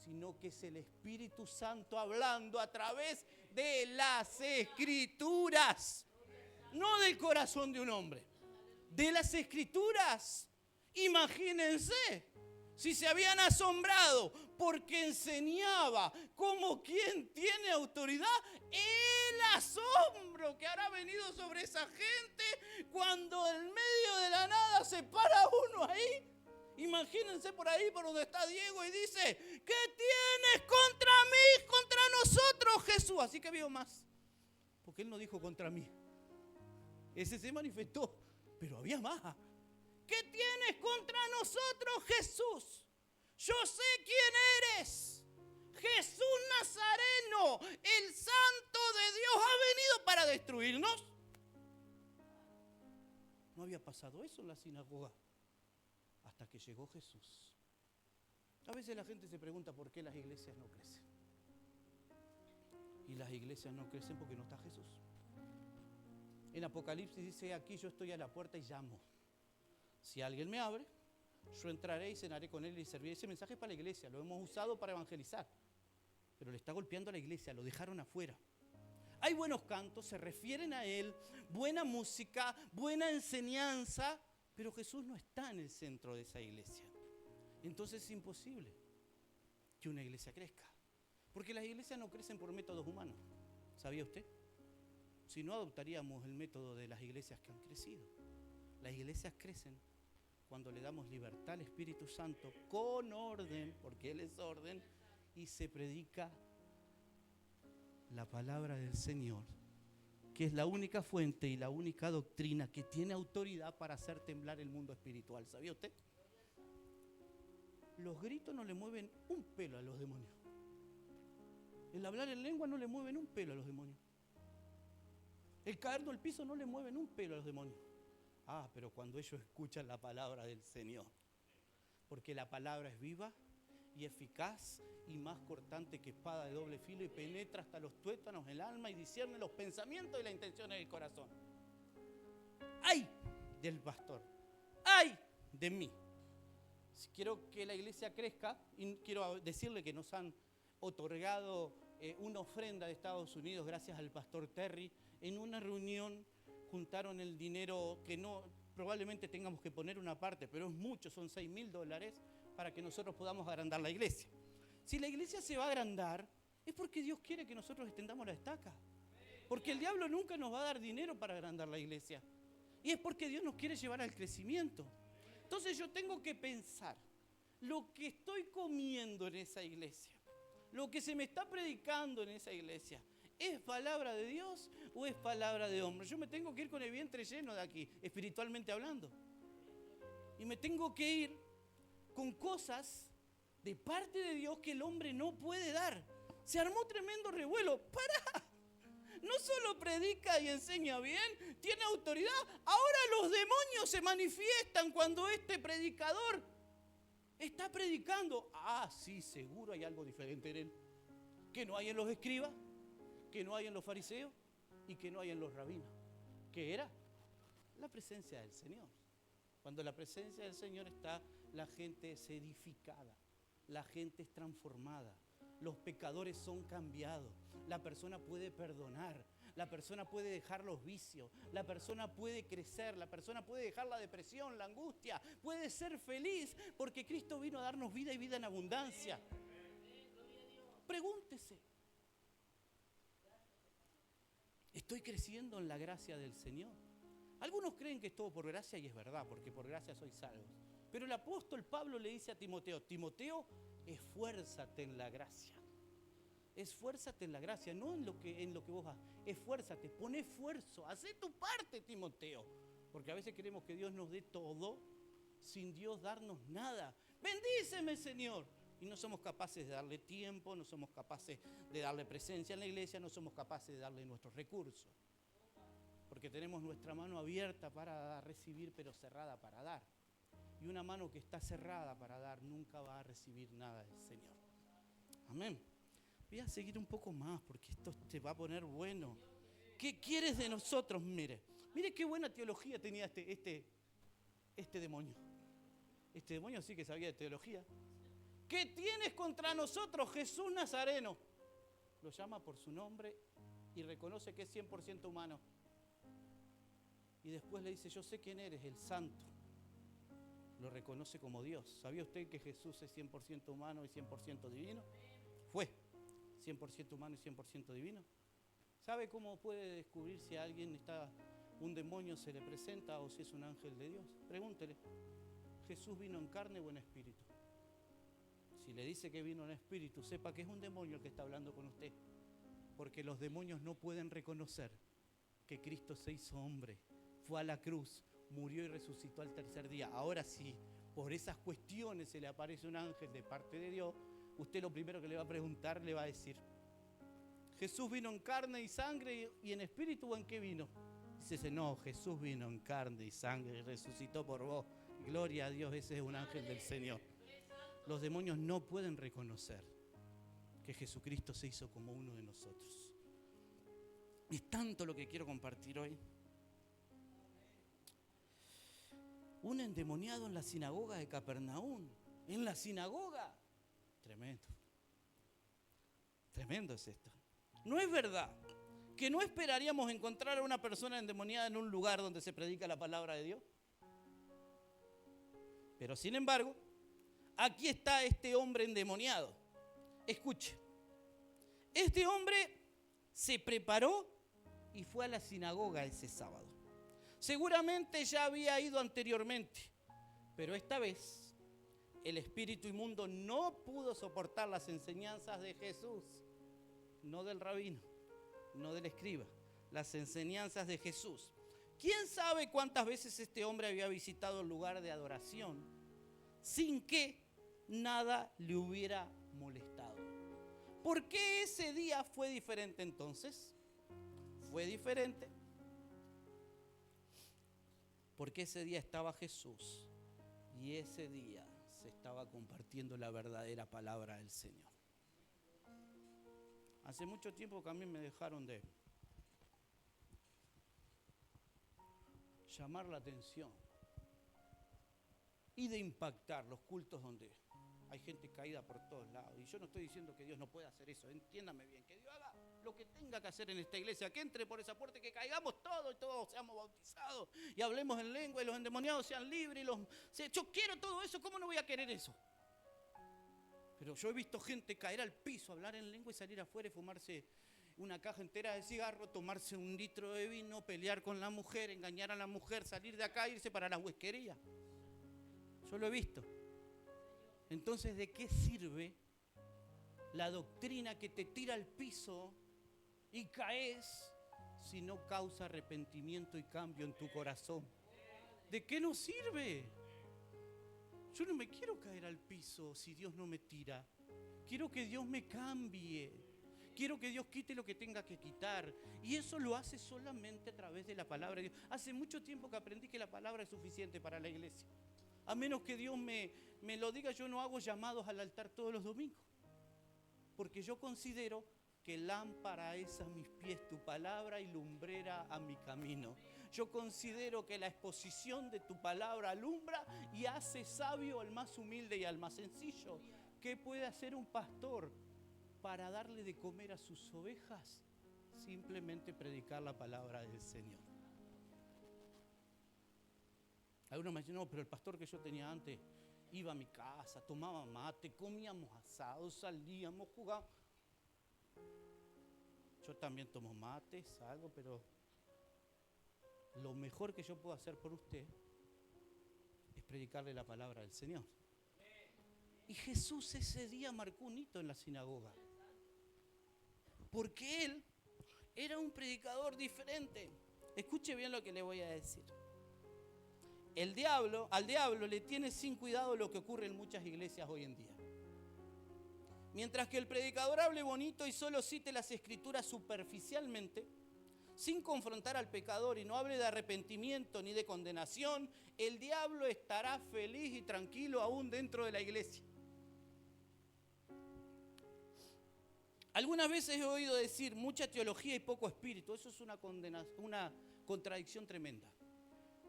sino que es el Espíritu Santo hablando a través de las Escrituras. No del corazón de un hombre, de las Escrituras. Imagínense, si se habían asombrado porque enseñaba como quien tiene autoridad. El asombro que habrá venido sobre esa gente cuando en medio de la nada se para uno ahí. Imagínense por ahí, por donde está Diego, y dice: ¿qué tienes contra mí, contra nosotros, Jesús? Así que vio más, porque él no dijo contra mí. Ese se manifestó, pero había más. ¿Qué tienes contra nosotros, Jesús? Yo sé quién eres. Jesús Nazareno, el Santo de Dios, ha venido para destruirnos. No había pasado eso en la sinagoga hasta que llegó Jesús. A veces la gente se pregunta por qué las iglesias no crecen. Y las iglesias no crecen porque no está Jesús. En Apocalipsis dice: aquí yo estoy a la puerta y llamo. Si alguien me abre, yo entraré y cenaré con él y serviré. Ese mensaje es para la iglesia, lo hemos usado para evangelizar. Pero le está golpeando a la iglesia, lo dejaron afuera. Hay buenos cantos, se refieren a él, buena música, buena enseñanza, pero Jesús no está en el centro de esa iglesia. Entonces es imposible que una iglesia crezca. Porque las iglesias no crecen por métodos humanos. ¿Sabía usted? Si no, adoptaríamos el método de las iglesias que han crecido. Las iglesias crecen cuando le damos libertad al Espíritu Santo con orden, porque Él es orden, y se predica la palabra del Señor, que es la única fuente y la única doctrina que tiene autoridad para hacer temblar el mundo espiritual. ¿Sabía usted? Los gritos no le mueven un pelo a los demonios. El hablar en lengua no le mueven un pelo a los demonios. El caernos al piso no le mueven un pelo a los demonios. Ah, pero cuando ellos escuchan la palabra del Señor, porque la palabra es viva y eficaz y más cortante que espada de doble filo y penetra hasta los tuétanos del alma y discierne los pensamientos y las intenciones del corazón. ¡Ay del pastor! ¡Ay de mí! Si quiero que la iglesia crezca, y quiero decirle que nos han otorgado una ofrenda de Estados Unidos gracias al pastor Terry. En una reunión juntaron el dinero que no, probablemente tengamos que poner una parte, pero es mucho, son $6,000 para que nosotros podamos agrandar la iglesia. Si la iglesia se va a agrandar, es porque Dios quiere que nosotros extendamos la estaca. Porque el diablo nunca nos va a dar dinero para agrandar la iglesia. Y es porque Dios nos quiere llevar al crecimiento. Entonces yo tengo que pensar, lo que estoy comiendo en esa iglesia, lo que se me está predicando en esa iglesia, ¿es palabra de Dios o es palabra de hombre? Yo me tengo que ir con el vientre lleno de aquí, espiritualmente hablando. Y me tengo que ir con cosas de parte de Dios que el hombre no puede dar. Se armó tremendo revuelo. ¡Para! No solo predica y enseña bien, tiene autoridad. Ahora los demonios se manifiestan cuando este predicador está predicando. Ah, sí, seguro hay algo diferente en él, que no hay en los escribas, que no hay en los fariseos y que no hay en los rabinos. ¿Qué era? La presencia del Señor. Cuando la presencia del Señor está, la gente es edificada, la gente es transformada, los pecadores son cambiados, la persona puede perdonar, la persona puede dejar los vicios, la persona puede crecer, la persona puede dejar la depresión, la angustia, puede ser feliz porque Cristo vino a darnos vida y vida en abundancia. Pregúntese, ¿estoy creciendo en la gracia del Señor? Algunos creen que es todo por gracia y es verdad, porque por gracia sois salvos. Pero el apóstol Pablo le dice a Timoteo: Timoteo, esfuérzate en la gracia. Esfuérzate en la gracia, no en lo que vos hagas. Esfuérzate, pon esfuerzo, haz tu parte, Timoteo. Porque a veces queremos que Dios nos dé todo sin Dios darnos nada. Bendíceme, Señor. Y no somos capaces de darle tiempo, no somos capaces de darle presencia en la iglesia, no somos capaces de darle nuestros recursos. Porque tenemos nuestra mano abierta para recibir, pero cerrada para dar. Y una mano que está cerrada para dar nunca va a recibir nada del Señor. Amén. Voy a seguir un poco más porque esto te va a poner bueno. ¿Qué quieres de nosotros? Mire qué buena teología tenía este demonio. Este demonio sí que sabía de teología. ¿Qué tienes contra nosotros, Jesús Nazareno? Lo llama por su nombre y reconoce que es 100% humano. Y después le dice: yo sé quién eres, el santo. lo reconoce como Dios. ¿Sabía usted que Jesús es 100% humano y 100% divino? Fue 100% humano y 100% divino. ¿Sabe cómo puede descubrir si a alguien un demonio se le presenta o si es un ángel de Dios? Pregúntele, ¿Jesús vino en carne o en espíritu? Si le dice que vino en espíritu, sepa que es un demonio el que está hablando con usted. Porque los demonios no pueden reconocer que Cristo se hizo hombre, fue a la cruz, murió y resucitó al tercer día. Ahora sí, por esas cuestiones se le aparece un ángel de parte de Dios, usted lo primero que le va a preguntar, le va a decir, ¿Jesús vino en carne y sangre y en espíritu o en qué vino? Dice, no, Jesús vino en carne y sangre y resucitó por vos. Gloria a Dios, ese es un ángel del Señor. Los demonios no pueden reconocer que Jesucristo se hizo como uno de nosotros. Es tanto lo que quiero compartir hoy. Un endemoniado en la sinagoga de Capernaum. En la sinagoga. Tremendo. Tremendo es esto. No es verdad que no esperaríamos encontrar a una persona endemoniada en un lugar donde se predica la palabra de Dios. Pero sin embargo, aquí está este hombre endemoniado. Escuche. Este hombre se preparó y fue a la sinagoga ese sábado. Seguramente ya había ido anteriormente, pero esta vez el espíritu inmundo no pudo soportar las enseñanzas de Jesús, no del rabino, no del escriba, las enseñanzas de Jesús. ¿Quién sabe cuántas veces este hombre había visitado el lugar de adoración sin que nada le hubiera molestado? ¿Por qué ese día fue diferente entonces? Fue diferente porque ese día estaba Jesús y ese día se estaba compartiendo la verdadera palabra del Señor. Hace mucho tiempo que a mí me dejaron de llamar la atención y de impactar los cultos donde hay gente caída por todos lados. Y yo no estoy diciendo que Dios no pueda hacer eso, entiéndame bien, que Dios haga lo que tenga que hacer en esta iglesia, que entre por esa puerta y que caigamos todos y todos seamos bautizados y hablemos en lengua y los endemoniados sean libres. Yo quiero todo eso, ¿cómo no voy a querer eso? Pero yo he visto gente caer al piso, hablar en lengua y salir afuera y fumarse una caja entera de cigarro, tomarse un litro de vino, pelear con la mujer, engañar a la mujer, salir de acá e irse para la huesquería. Yo lo he visto. Entonces, ¿de qué sirve la doctrina que te tira al piso y caes si no causa arrepentimiento y cambio en tu corazón? ¿De qué nos sirve? Yo no me quiero caer al piso si Dios no me tira. Quiero que Dios me cambie. Quiero que Dios quite lo que tenga que quitar. Y eso lo hace solamente a través de la palabra de Dios. Hace mucho tiempo que aprendí que la palabra es suficiente para la iglesia. A menos que Dios me lo diga, yo no hago llamados al altar todos los domingos. Porque yo considero que lámpara es a mis pies tu palabra y lumbrera a mi camino. Yo considero que la exposición de tu palabra alumbra y hace sabio al más humilde y al más sencillo. ¿Qué puede hacer un pastor para darle de comer a sus ovejas? Simplemente predicar la palabra del Señor. Algunos me dicen, no, pero el pastor que yo tenía antes iba a mi casa, tomaba mate, comíamos asados, salíamos, jugábamos. Yo también tomo mate, salgo, pero lo mejor que yo puedo hacer por usted es predicarle la palabra del Señor. Y Jesús ese día marcó un hito en la sinagoga. Porque Él era un predicador diferente. Escuche bien lo que le voy a decir. Al diablo le tiene sin cuidado lo que ocurre en muchas iglesias hoy en día. Mientras que el predicador hable bonito y solo cite las escrituras superficialmente, sin confrontar al pecador y no hable de arrepentimiento ni de condenación, el diablo estará feliz y tranquilo aún dentro de la iglesia. Algunas veces he oído decir mucha teología y poco espíritu. Eso es una contradicción tremenda.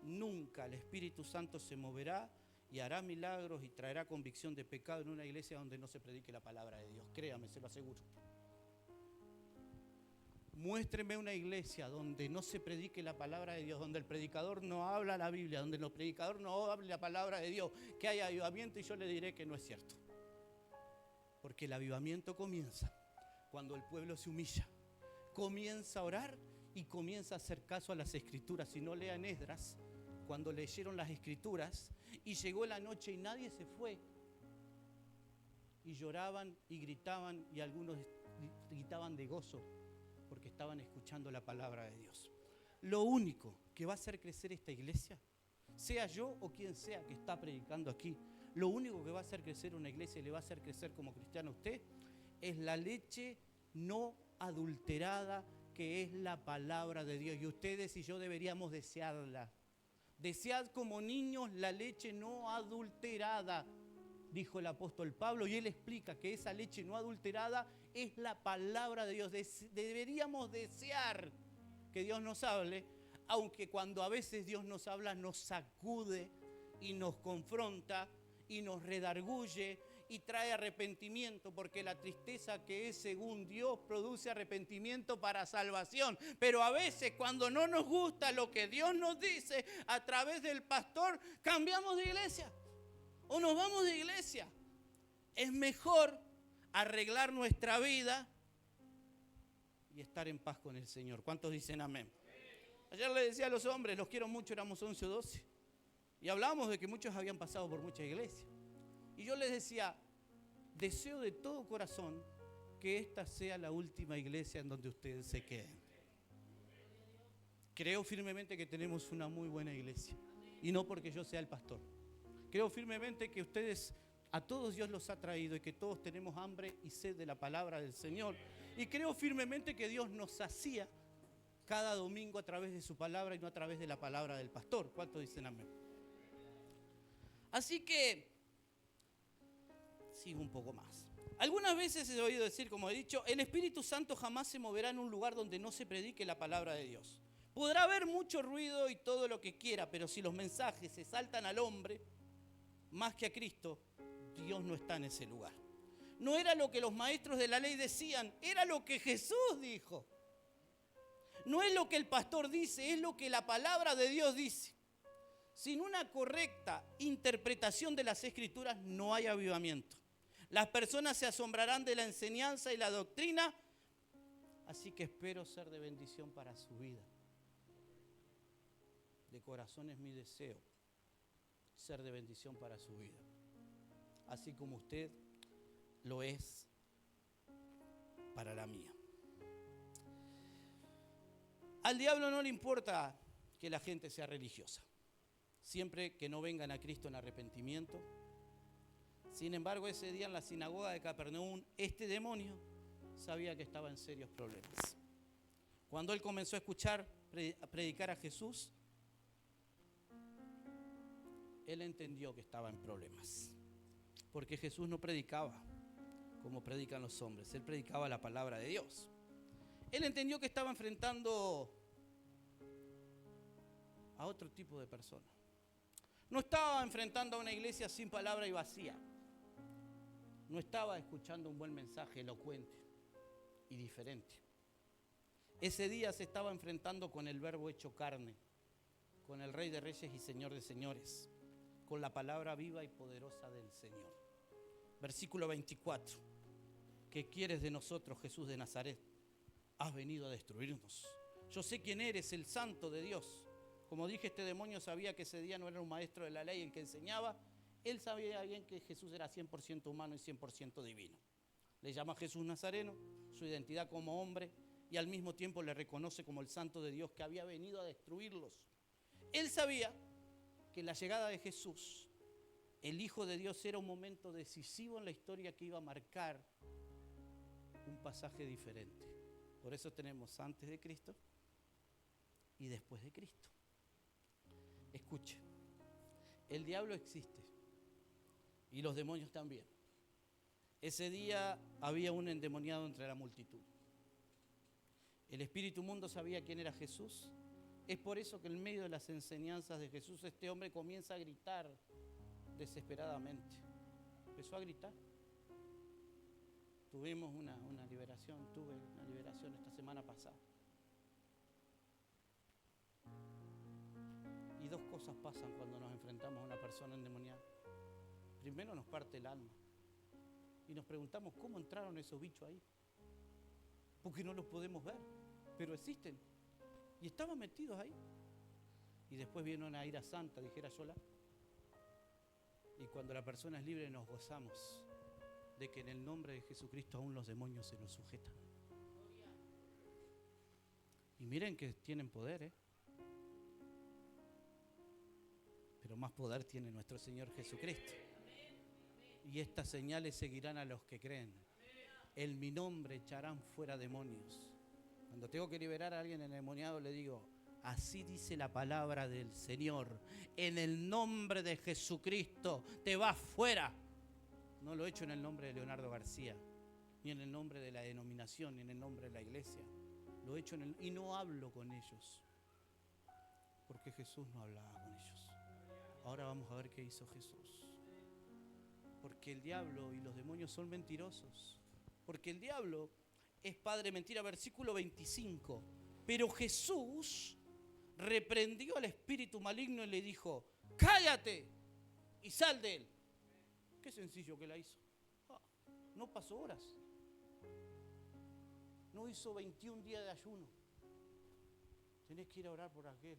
Nunca el Espíritu Santo se moverá y hará milagros y traerá convicción de pecado en una iglesia donde no se predique la palabra de Dios. Créame, se lo aseguro. Muéstreme una iglesia donde no se predique la palabra de Dios, donde el predicador no habla la Biblia, donde el predicador no hable la palabra de Dios, que haya avivamiento, y yo le diré que no es cierto. Porque el avivamiento comienza cuando el pueblo se humilla, comienza a orar y comienza a hacer caso a las escrituras. Si no, lean Esdras, cuando leyeron las escrituras y llegó la noche y nadie se fue, y lloraban y gritaban, y algunos gritaban de gozo porque estaban escuchando la palabra de Dios. Lo único que va a hacer crecer esta iglesia, sea yo o quien sea que está predicando aquí, lo único que va a hacer crecer una iglesia y le va a hacer crecer como cristiano a usted, es la leche no adulterada, que es la palabra de Dios. Y ustedes y yo deberíamos desearla. Desead como niños la leche no adulterada, dijo el apóstol Pablo, y él explica que esa leche no adulterada es la palabra de Dios. Deberíamos desear que Dios nos hable, aunque cuando a veces Dios nos habla nos sacude y nos confronta y nos redarguye y trae arrepentimiento, porque la tristeza que es según Dios produce arrepentimiento para salvación. Pero a veces cuando no nos gusta lo que Dios nos dice a través del pastor, cambiamos de iglesia o nos vamos de iglesia. Es mejor arreglar nuestra vida y estar en paz con el Señor. ¿Cuántos dicen amén? Ayer le decía a los hombres, los quiero mucho, éramos 11 o 12, y hablábamos de que muchos habían pasado por muchas iglesias. Y yo les decía, deseo de todo corazón que esta sea la última iglesia en donde ustedes se queden. Creo firmemente que tenemos una muy buena iglesia, y no porque yo sea el pastor. Creo firmemente que ustedes, a todos Dios los ha traído, y que todos tenemos hambre y sed de la palabra del Señor. Y creo firmemente que Dios nos sacía cada domingo a través de su palabra y no a través de la palabra del pastor. ¿Cuántos dicen amén? Así que sigo un poco más. Algunas veces he oído decir, como he dicho, el Espíritu Santo jamás se moverá en un lugar donde no se predique la palabra de Dios. Podrá haber mucho ruido y todo lo que quiera, pero si los mensajes se saltan al hombre más que a Cristo, Dios no está en ese lugar. No era lo que los maestros de la ley decían, era lo que Jesús dijo. No es lo que el pastor dice, es lo que la palabra de Dios dice. Sin una correcta interpretación de las Escrituras no hay avivamiento. Las personas se asombrarán de la enseñanza y la doctrina, así que espero ser de bendición para su vida. De corazón es mi deseo ser de bendición para su vida, así como usted lo es para la mía. Al diablo no le importa que la gente sea religiosa, siempre que no vengan a Cristo en arrepentimiento. Sin embargo, ese día en la sinagoga de Capernaum, este demonio sabía que estaba en serios problemas. Cuando él comenzó a escuchar predicar a Jesús, él entendió que estaba en problemas, porque Jesús no predicaba como predican los hombres, él predicaba la palabra de Dios. Él entendió que estaba enfrentando a otro tipo de personas. No estaba enfrentando a una iglesia sin palabra y vacía. No estaba escuchando un buen mensaje elocuente y diferente. Ese día se estaba enfrentando con el Verbo hecho carne, con el Rey de Reyes y Señor de Señores, con la palabra viva y poderosa del Señor. Versículo 24. ¿Qué quieres de nosotros, Jesús de Nazaret? Has venido a destruirnos. Yo sé quién eres, el Santo de Dios. Como dije, este demonio sabía que ese día no era un maestro de la ley el que enseñaba. Él sabía bien que Jesús era 100% humano y 100% divino. Le llama Jesús Nazareno, su identidad como hombre, y al mismo tiempo le reconoce como el Santo de Dios que había venido a destruirlos. Él sabía que la llegada de Jesús, el Hijo de Dios, era un momento decisivo en la historia que iba a marcar un pasaje diferente. Por eso tenemos antes de Cristo y después de Cristo. Escuche, el diablo existe y los demonios también. Ese día había un endemoniado entre la multitud. El espíritu mundo sabía quién era Jesús. Es por eso que en medio de las enseñanzas de Jesús este hombre comienza a gritar desesperadamente. Empezó a gritar. tuve una liberación esta semana pasada. Y dos cosas pasan cuando nos enfrentamos a una persona endemoniada. Primero nos parte el alma. Y nos preguntamos cómo entraron esos bichos ahí. Porque no los podemos ver, pero existen. Y estaban metidos ahí. Y después viene una ira santa, dijera Yola. Y cuando la persona es libre nos gozamos de que en el nombre de Jesucristo aún los demonios se nos sujetan. Y miren que tienen poder, pero más poder tiene nuestro Señor Jesucristo. Y estas señales seguirán a los que creen. En mi nombre echarán fuera demonios. Cuando tengo que liberar a alguien endemoniado le digo, así dice la palabra del Señor. En el nombre de Jesucristo te vas fuera. No lo he hecho en el nombre de Leonardo García, ni en el nombre de la denominación, ni en el nombre de la iglesia. Lo he hecho y no hablo con ellos. Porque Jesús no hablaba con ellos. Ahora vamos a ver qué hizo Jesús. Porque el diablo y los demonios son mentirosos. Porque el diablo es padre de mentira. Versículo 25. Pero Jesús reprendió al espíritu maligno y le dijo, cállate y sal de él. Qué sencillo que la hizo. No pasó horas. No hizo 21 días de ayuno. Tenés que ir a orar por aquel.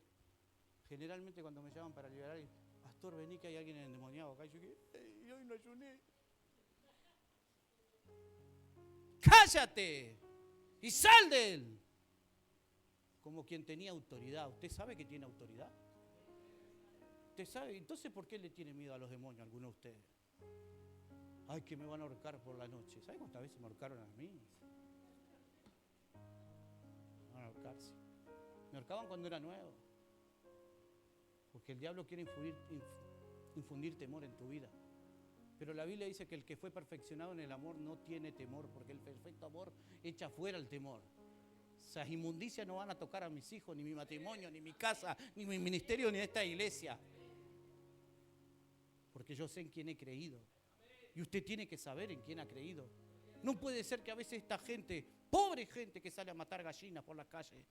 Generalmente cuando me llaman para liberar, pastor, vení que hay alguien endemoniado acá. Y yo que hoy no ayuné. Cállate y sal de él. Como quien tenía autoridad. ¿Usted sabe que tiene autoridad? ¿Usted sabe? Entonces, ¿por qué le tiene miedo a los demonios alguno de ustedes? Ay, que me van a ahorcar por la noche. ¿Sabe cuántas veces me ahorcaron a mí? Me van a ahorcar, sí. Me ahorcaban cuando era nuevo. Porque el diablo quiere infundir temor en tu vida. Pero la Biblia dice que el que fue perfeccionado en el amor no tiene temor, porque el perfecto amor echa fuera el temor. Esas inmundicias no van a tocar a mis hijos, ni mi matrimonio, ni mi casa, ni mi ministerio, ni esta iglesia. Porque yo sé en quién he creído. Y usted tiene que saber en quién ha creído. No puede ser que a veces esta gente, pobre gente que sale a matar gallinas por las calles,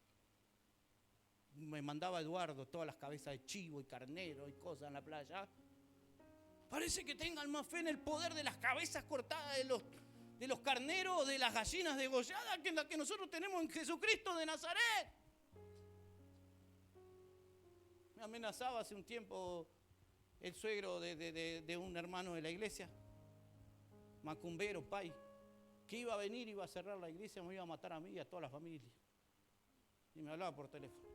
me mandaba Eduardo todas las cabezas de chivo y carnero y cosas en la playa. Parece que tengan más fe en el poder de las cabezas cortadas de los carneros, de las gallinas degolladas, que en la que nosotros tenemos en Jesucristo de Nazaret. Me amenazaba hace un tiempo el suegro de un hermano de la iglesia, macumbero, pai, que iba a venir, iba a cerrar la iglesia, me iba a matar a mí y a toda la familia. Y me hablaba por teléfono.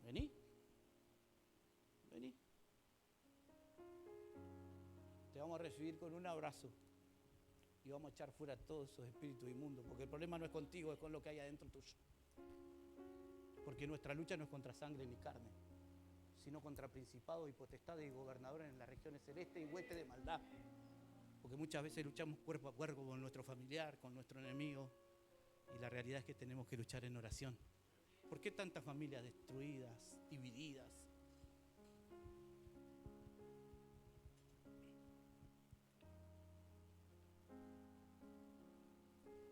Vení. Te vamos a recibir con un abrazo y vamos a echar fuera todos esos espíritus inmundos, porque el problema no es contigo, es con lo que hay adentro tuyo. Porque nuestra lucha no es contra sangre ni carne, sino contra principados y potestades y gobernadores en las regiones celestes y huestes de maldad. Porque muchas veces luchamos cuerpo a cuerpo con nuestro familiar, con nuestro enemigo, y la realidad es que tenemos que luchar en oración. ¿Por qué tantas familias destruidas, divididas?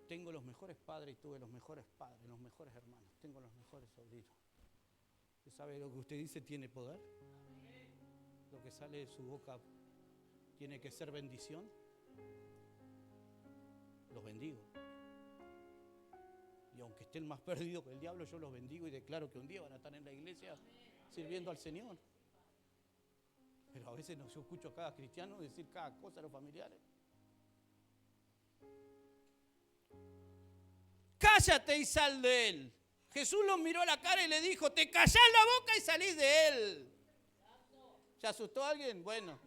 Tengo los mejores padres y tuve los mejores padres, los mejores hermanos, tengo los mejores sobrinos. ¿Usted sabe lo que usted dice tiene poder? Lo que sale de su boca tiene que ser bendición. Los bendigo. Y aunque estén más perdidos que el diablo, yo los bendigo y declaro que un día van a estar en la iglesia sirviendo al Señor. Pero a veces yo escucho a cada cristiano decir cada cosa a los familiares. Cállate y sal de él. Jesús los miró a la cara y le dijo, te callás la boca y salís de él. ¿Se asustó alguien? Bueno.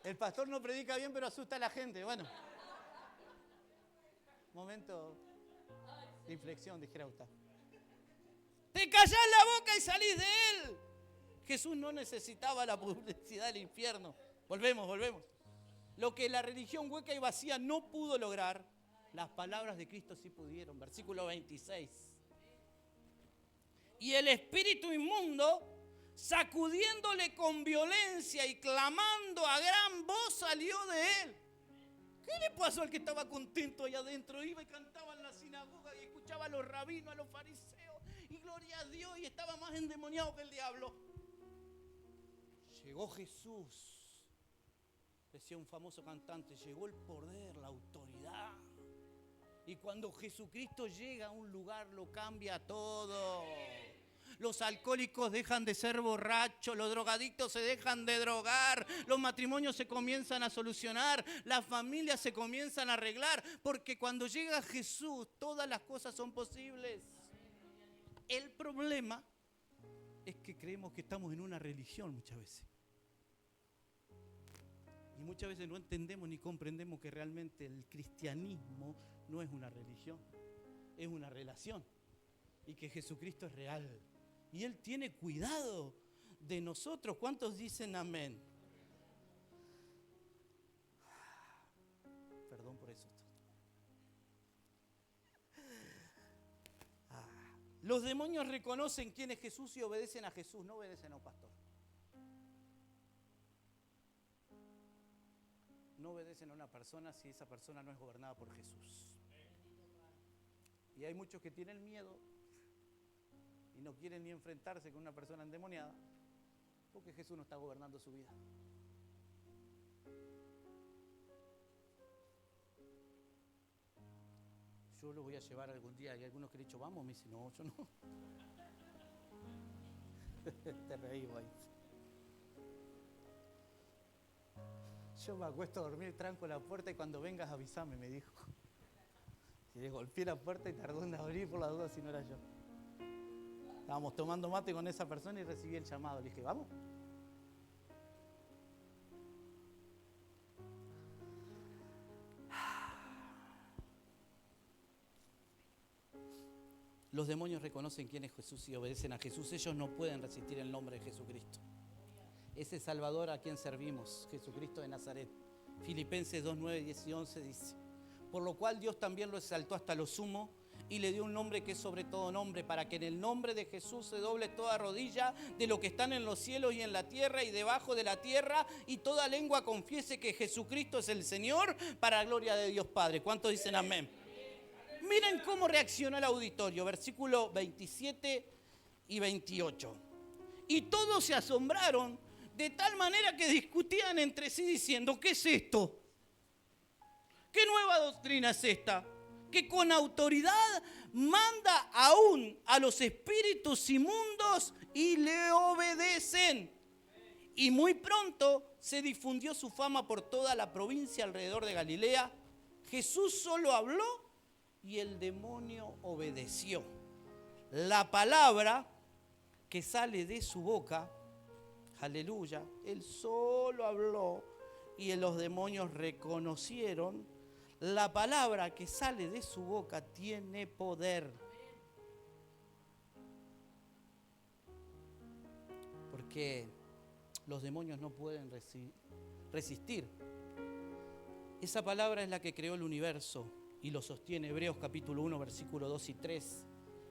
El pastor no predica bien, pero asusta a la gente. Bueno. Momento de inflexión, dijera usted. Te callás la boca y salís de él. Jesús no necesitaba la publicidad del infierno. Volvemos. Lo que la religión hueca y vacía no pudo lograr, las palabras de Cristo sí pudieron. Versículo 26. Y el espíritu inmundo, sacudiéndole con violencia y clamando a gran voz, salió de él. ¿Qué le pasó al que estaba contento allá adentro? Iba y cantaba en la sinagoga y escuchaba a los rabinos, a los fariseos, y gloria a Dios, y estaba más endemoniado que el diablo. Llegó Jesús, decía un famoso cantante, llegó el poder, la autoridad. Y cuando Jesucristo llega a un lugar, lo cambia todo. Los alcohólicos dejan de ser borrachos, los drogadictos se dejan de drogar, los matrimonios se comienzan a solucionar, las familias se comienzan a arreglar, porque cuando llega Jesús todas las cosas son posibles. El problema es que creemos que estamos en una religión muchas veces. Y muchas veces no entendemos ni comprendemos que realmente el cristianismo no es una religión, es una relación. Y que Jesucristo es real. Y Él tiene cuidado de nosotros. ¿Cuántos dicen amén? Perdón por eso. Los demonios reconocen quién es Jesús y obedecen a Jesús, no obedecen a un pastor. No obedecen a una persona si esa persona no es gobernada por Jesús. Y hay muchos que tienen miedo y no quieren ni enfrentarse con una persona endemoniada porque Jesús no está gobernando su vida. Yo lo voy a llevar algún día. Hay algunos que han dicho, vamos, me dicen, no, yo no. Te reí, güey. Yo me acuesto a dormir, tranco la puerta y cuando vengas avísame, me dijo. Y le golpeé la puerta y tardó en abrir por la duda si no era yo. Estábamos tomando mate con esa persona y recibí el llamado. Le dije, vamos. Los demonios reconocen quién es Jesús y obedecen a Jesús. Ellos no pueden resistir el nombre de Jesucristo. Ese Salvador a quien servimos, Jesucristo de Nazaret. Filipenses 2, 9, 10 y 11 dice: por lo cual Dios también lo exaltó hasta lo sumo y le dio un nombre que es sobre todo nombre, para que en el nombre de Jesús se doble toda rodilla de lo que están en los cielos y en la tierra y debajo de la tierra, y toda lengua confiese que Jesucristo es el Señor, para gloria de Dios Padre. ¿Cuántos dicen amén? Miren cómo reaccionó el auditorio, versículo 27 y 28. Y todos se asombraron de tal manera que discutían entre sí diciendo, ¿qué es esto? ¿Qué nueva doctrina es esta? Que con autoridad manda aún a los espíritus inmundos y le obedecen. Y muy pronto se difundió su fama por toda la provincia alrededor de Galilea. Jesús solo habló y el demonio obedeció. La palabra que sale de su boca, aleluya, él solo habló y los demonios reconocieron. La palabra que sale de su boca tiene poder. Porque los demonios no pueden resistir. Esa palabra es la que creó el universo y lo sostiene. Hebreos capítulo 1, versículo 2 y 3.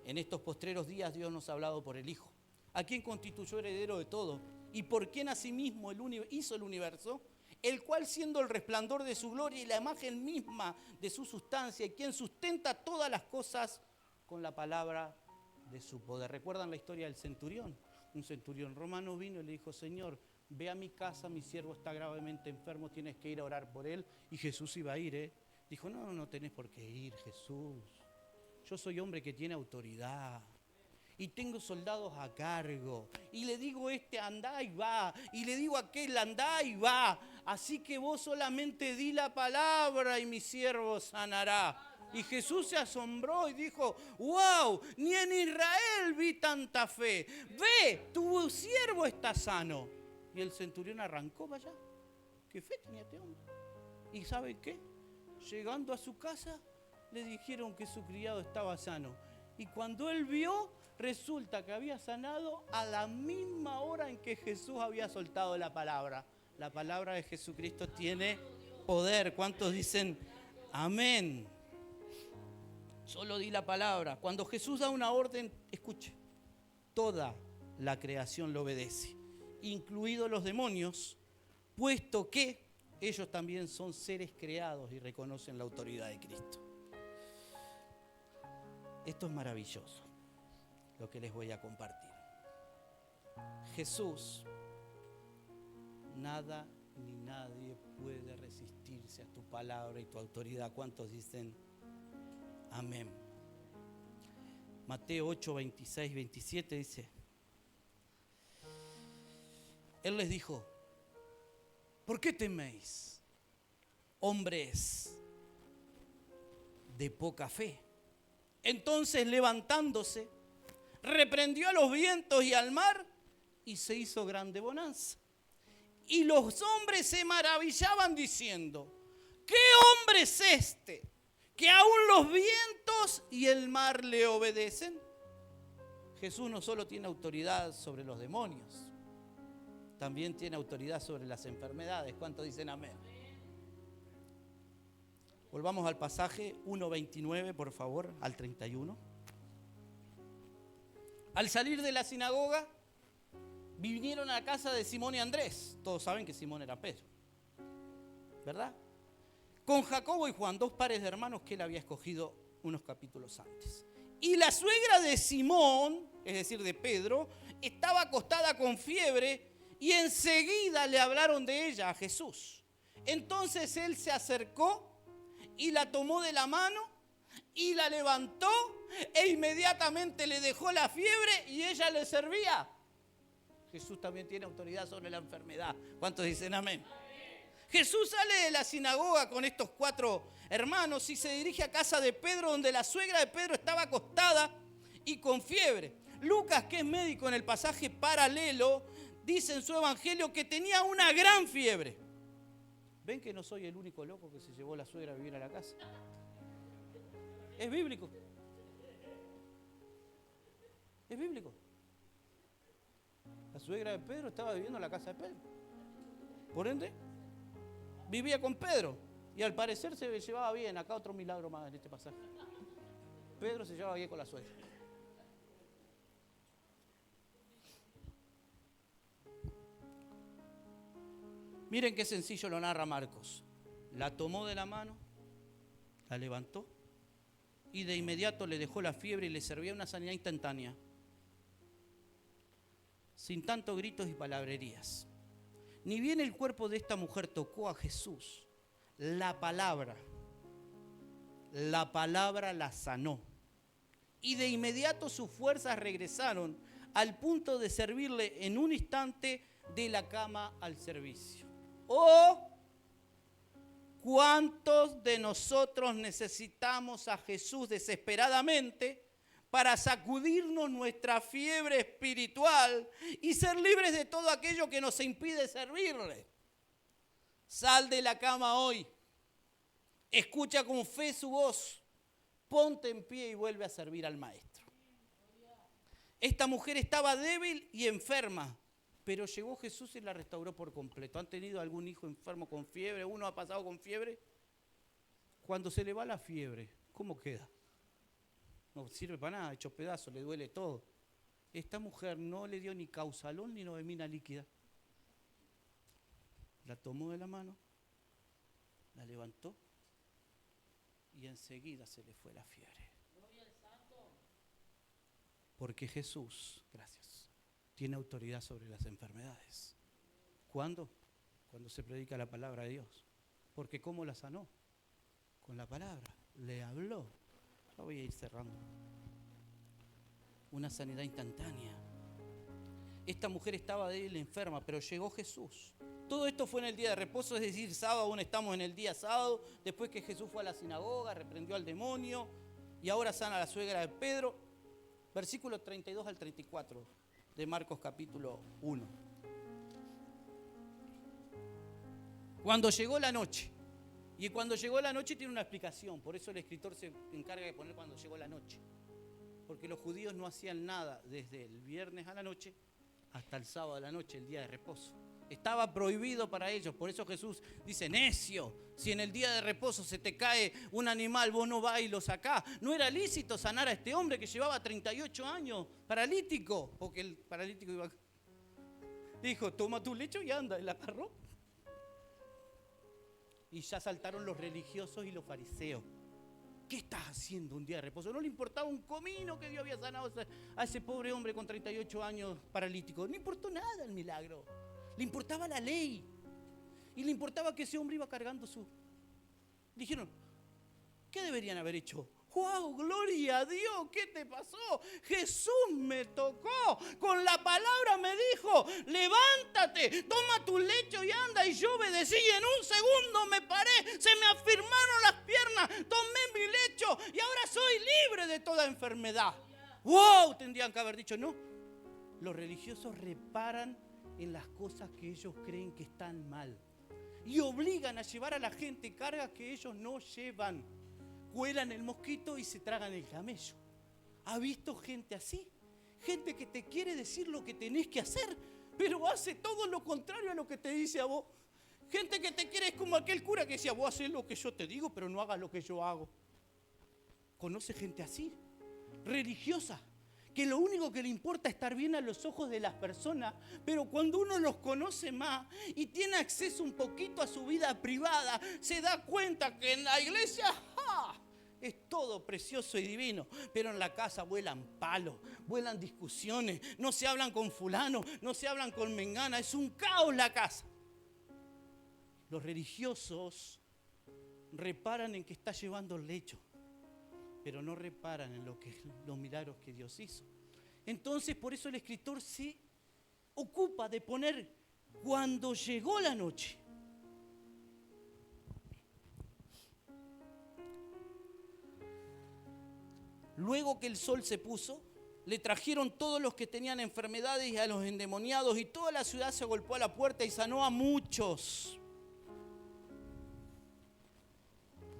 En estos postreros días Dios nos ha hablado por el Hijo, a quien constituyó heredero de todo y por quien asimismo hizo el universo, el cual siendo el resplandor de su gloria y la imagen misma de su sustancia, y quien sustenta todas las cosas con la palabra de su poder. ¿Recuerdan la historia del centurión? Un centurión romano vino y le dijo, Señor, ve a mi casa, mi siervo está gravemente enfermo, tienes que ir a orar por él. Y Jesús iba a ir, Dijo, no tenés por qué ir, Jesús. Yo soy hombre que tiene autoridad. Y tengo soldados a cargo. Y le digo andá y va. Y le digo a aquel, andá y va. Así que vos solamente di la palabra y mi siervo sanará. Y Jesús se asombró y dijo, wow, ni en Israel vi tanta fe. Ve, tu siervo está sano. Y el centurión arrancó para allá. ¿Qué fe tenía este hombre? ¿Y sabe qué? Llegando a su casa, le dijeron que su criado estaba sano. Y cuando él vio, resulta que había sanado a la misma hora en que Jesús había soltado la palabra. La palabra de Jesucristo tiene poder. ¿Cuántos dicen amén? Solo di la palabra. Cuando Jesús da una orden, escuche, toda la creación lo obedece, incluidos los demonios, puesto que ellos también son seres creados y reconocen la autoridad de Cristo. Esto es maravilloso, lo que les voy a compartir. Jesús, nada ni nadie puede resistirse a tu palabra y tu autoridad. ¿Cuántos dicen amén? Mateo 8, 26, 27 dice: Él les dijo: ¿por qué teméis, hombres de poca fe? Entonces, levantándose, reprendió a los vientos y al mar, y se hizo grande bonanza. Y los hombres se maravillaban diciendo: ¿qué hombre es este, que aún los vientos y el mar le obedecen? Jesús no solo tiene autoridad sobre los demonios, también tiene autoridad sobre las enfermedades. ¿Cuántos dicen amén? Volvamos al pasaje 1:29, por favor, al 31. Al salir de la sinagoga, vinieron a la casa de Simón y Andrés. Todos saben que Simón era Pedro, ¿verdad? Con Jacobo y Juan, 2 pares de hermanos que él había escogido unos capítulos antes. Y la suegra de Simón, es decir, de Pedro, estaba acostada con fiebre, y enseguida le hablaron de ella a Jesús. Entonces él se acercó y la tomó de la mano y la levantó, e inmediatamente le dejó la fiebre y ella le servía. Jesús también tiene autoridad sobre la enfermedad. ¿Cuántos dicen amén? Jesús sale de la sinagoga con estos 4 hermanos y se dirige a casa de Pedro, donde la suegra de Pedro estaba acostada y con fiebre. Lucas, que es médico, en el pasaje paralelo, dice en su evangelio que tenía una gran fiebre. ¿Ven que no soy el único loco que se llevó la suegra a vivir a la casa? Es bíblico. Es bíblico. La suegra de Pedro estaba viviendo en la casa de Pedro. Por ende, vivía con Pedro. Y al parecer se llevaba bien. Acá otro milagro más en este pasaje. Pedro se llevaba bien con la suegra. Miren qué sencillo lo narra Marcos. La tomó de la mano, la levantó y de inmediato le dejó la fiebre y le servía una sanidad instantánea, sin tanto gritos y palabrerías. Ni bien el cuerpo de esta mujer tocó a Jesús, la palabra la sanó. Y de inmediato sus fuerzas regresaron al punto de servirle en un instante de la cama al servicio. Oh, ¿cuántos de nosotros necesitamos a Jesús desesperadamente para sacudirnos nuestra fiebre espiritual y ser libres de todo aquello que nos impide servirle? Sal de la cama hoy, escucha con fe su voz, ponte en pie y vuelve a servir al Maestro. Esta mujer estaba débil y enferma, pero llegó Jesús y la restauró por completo. ¿Han tenido algún hijo enfermo con fiebre? ¿Uno ha pasado con fiebre? Cuando se le va la fiebre, ¿cómo queda? No sirve para nada, hecho pedazos, le duele todo. Esta mujer no le dio ni Causalón ni Novemina líquida. La tomó de la mano, la levantó y enseguida se le fue la fiebre. Porque Jesús, gracias, tiene autoridad sobre las enfermedades. ¿Cuándo? Cuando se predica la palabra de Dios. Porque ¿cómo la sanó? Con la palabra. Le habló. Ya voy a ir cerrando. Una sanidad instantánea. Esta mujer estaba débil, enferma, pero llegó Jesús. Todo esto fue en el día de reposo, es decir, sábado, aún estamos en el día sábado, después que Jesús fue a la sinagoga, reprendió al demonio y ahora sana a la suegra de Pedro. Versículos 32 al 34 de Marcos capítulo 1. Cuando llegó la noche, y cuando llegó la noche tiene una explicación, por eso el escritor se encarga de poner cuando llegó la noche, porque los judíos no hacían nada desde el viernes a la noche hasta el sábado a la noche, el día de reposo. Estaba prohibido para ellos. Por eso Jesús dice, necio, si en el día de reposo se te cae un animal, vos no vas y lo sacás. No era lícito sanar a este hombre que llevaba 38 años paralítico, porque el paralítico iba... Dijo, toma tu lecho y anda. Y la agarró. Y ya saltaron los religiosos y los fariseos. ¿Qué estás haciendo un día de reposo? No le importaba un comino que Dios había sanado a ese pobre hombre con 38 años paralítico. No importó nada el milagro. Le importaba la ley. Y le importaba que ese hombre iba cargando su... Dijeron, ¿qué deberían haber hecho? ¡Wow! ¡Gloria a Dios! ¿Qué te pasó? Jesús me tocó. Con la palabra me dijo, levántate, toma tu lecho y anda. Y yo obedecí y en un segundo me paré. Se me afirmaron las piernas. Tomé mi lecho y ahora soy libre de toda enfermedad. ¡Wow! Tendrían que haber dicho, no. Los religiosos reparan en las cosas que ellos creen que están mal. Y obligan a llevar a la gente cargas que ellos no llevan. Cuelan el mosquito y se tragan el camello. ¿Ha visto gente así? Gente que te quiere decir lo que tenés que hacer, pero hace todo lo contrario a lo que te dice a vos. Gente que te quiere es como aquel cura que decía, vos hacés lo que yo te digo, pero no hagas lo que yo hago. ¿Conoce gente así? Religiosa, que lo único que le importa es estar bien a los ojos de las personas, pero cuando uno los conoce más y tiene acceso un poquito a su vida privada, se da cuenta que en la iglesia es todo precioso y divino, pero en la casa vuelan palos, vuelan discusiones, no se hablan con fulano, no se hablan con mengana, es un caos la casa. Los religiosos reparan en que está llevando el lecho, pero no reparan en los milagros que Dios hizo. Entonces, por eso el escritor se ocupa de poner cuando llegó la noche. Luego que el sol se puso, le trajeron todos los que tenían enfermedades y a los endemoniados, y toda la ciudad se golpeó a la puerta y sanó a muchos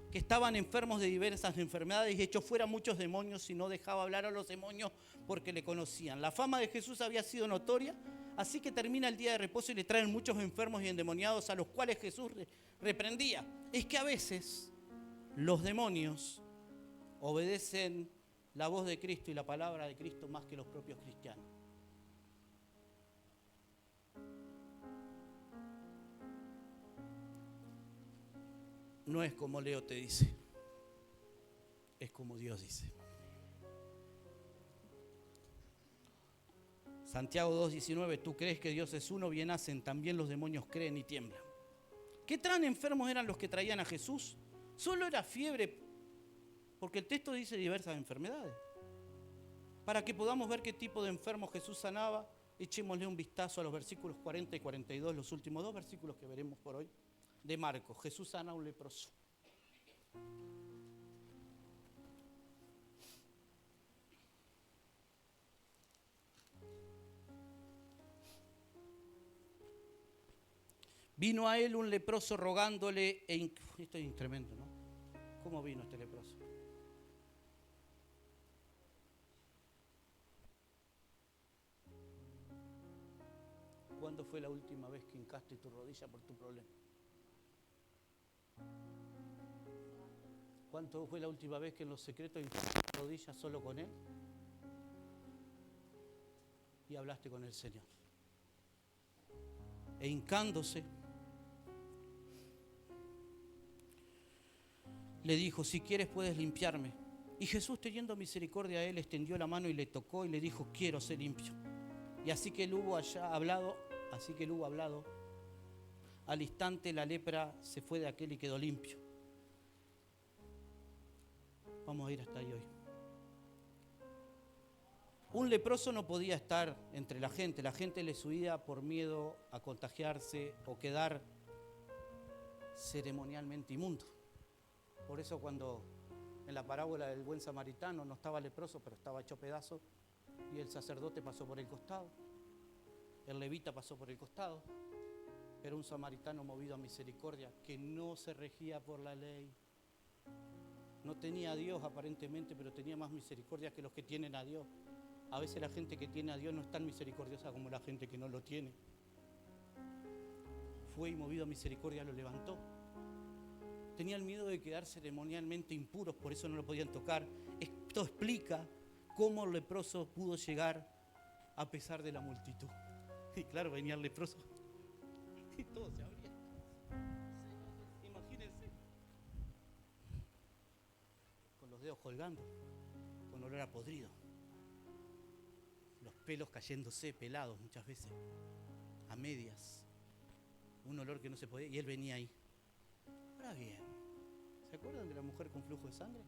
que estaban enfermos de diversas enfermedades, y echó fuera muchos demonios y no dejaba hablar a los demonios porque le conocían. La fama de Jesús había sido notoria, así que termina el día de reposo y le traen muchos enfermos y endemoniados a los cuales Jesús reprendía. Es que a veces los demonios obedecen la voz de Cristo y la palabra de Cristo más que los propios cristianos. No es como Leo te dice, es como Dios dice. Santiago 2:19, tú crees que Dios es uno, bien hacen, también los demonios creen y tiemblan. ¿Qué tan enfermos eran los que traían a Jesús? Solo era fiebre, porque el texto dice diversas enfermedades. Para que podamos ver qué tipo de enfermos Jesús sanaba, echémosle un vistazo a los versículos 40 y 42, los últimos dos versículos que veremos por hoy, de Marcos. Jesús sana a un leproso. Vino a él un leproso rogándole, esto es tremendo, ¿no? ¿Cómo vino este leproso? ¿Cuándo fue la última vez que hincaste tu rodilla por tu problema? ¿Cuánto fue la última vez que en los secretos hincaste tu rodilla solo con Él? Y hablaste con el Señor. E hincándose, le dijo, si quieres puedes limpiarme. Y Jesús, teniendo misericordia de él, extendió la mano y le tocó y le dijo, quiero ser limpio. Y así que él hubo hablado, al instante la lepra se fue de aquel y quedó limpio. Vamos a ir hasta ahí hoy. Un leproso no podía estar entre la gente le huía por miedo a contagiarse o quedar ceremonialmente inmundo. Por eso cuando en la parábola del buen samaritano no estaba leproso, pero estaba hecho pedazo, y el sacerdote pasó por el costado, el levita pasó por el costado, era un samaritano movido a misericordia, que no se regía por la ley. No tenía a Dios aparentemente, pero tenía más misericordia que los que tienen a Dios. A veces la gente que tiene a Dios no es tan misericordiosa como la gente que no lo tiene. fue y movido a misericordia lo levantó. Tenían miedo de quedar ceremonialmente impuros, por eso no lo podían tocar. Esto explica cómo el leproso pudo llegar a pesar de la multitud. Y claro, venía el leproso y todo se abría. Imagínense. Con los dedos colgando, con olor a podrido. Los pelos cayéndose, pelados muchas veces, a medias. Un olor que no se podía, y él venía ahí. Ahora bien, ¿se acuerdan de la mujer con flujo de sangre?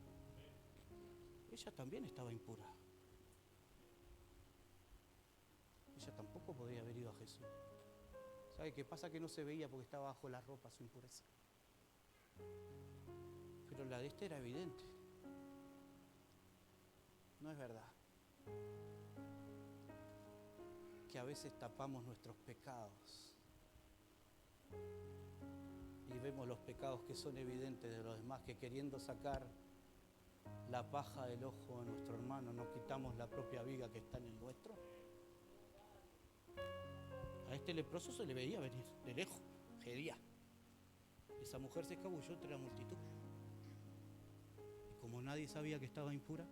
Ella también estaba impura. Ella tampoco podía haber ido a Jesús. ¿Sabe qué pasa? Que no se veía porque estaba bajo la ropa su impureza. Pero la de este era evidente. No es verdad que a veces tapamos nuestros pecados y vemos los pecados que son evidentes de los demás, que queriendo sacar la paja del ojo de nuestro hermano no quitamos la propia viga que está en el nuestro? A este leproso se le veía venir de lejos, gedía. Esa mujer se escabulló entre la multitud. Y como nadie sabía que estaba impura,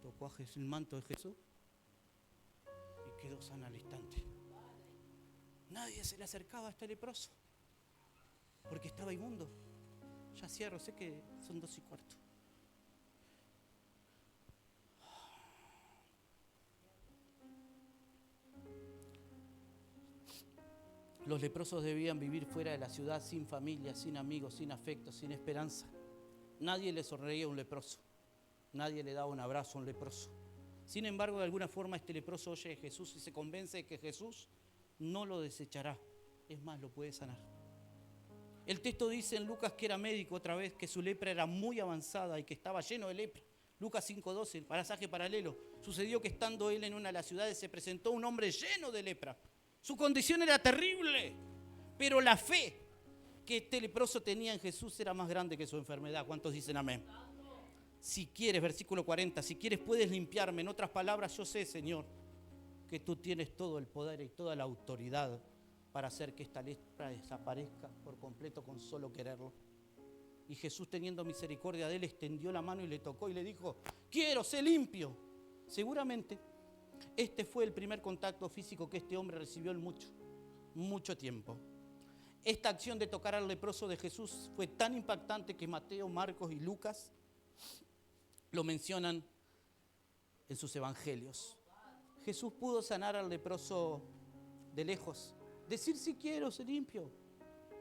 tocó el manto de Jesús y quedó sana al instante. Nadie se le acercaba a este leproso porque estaba inmundo. Ya cierro, sé que son 2:15. Los leprosos debían vivir fuera de la ciudad, sin familia, sin amigos, sin afecto, sin esperanza. Nadie le sonreía a un leproso. Nadie le daba un abrazo a un leproso. Sin embargo, de alguna forma este leproso oye de Jesús y se convence de que Jesús no lo desechará. Es más, lo puede sanar. El texto dice en Lucas que era médico otra vez, que su lepra era muy avanzada y que estaba lleno de lepra. Lucas 5:12, pasaje paralelo. Sucedió que estando él en una de las ciudades se presentó un hombre lleno de lepra. Su condición era terrible, pero la fe que este leproso tenía en Jesús era más grande que su enfermedad. ¿Cuántos dicen amén? Si quieres, versículo 40, si quieres puedes limpiarme. En otras palabras, yo sé, Señor, que tú tienes todo el poder y toda la autoridad para hacer que esta lepra desaparezca por completo con solo quererlo. Y Jesús, teniendo misericordia de él, extendió la mano y le tocó y le dijo: quiero, sé limpio. Seguramente este fue el primer contacto físico que este hombre recibió en mucho tiempo. Esta acción de tocar al leproso de Jesús fue tan impactante que Mateo, Marcos y Lucas lo mencionan en sus evangelios. Jesús pudo sanar al leproso de lejos, decir sí quiero, sé limpio,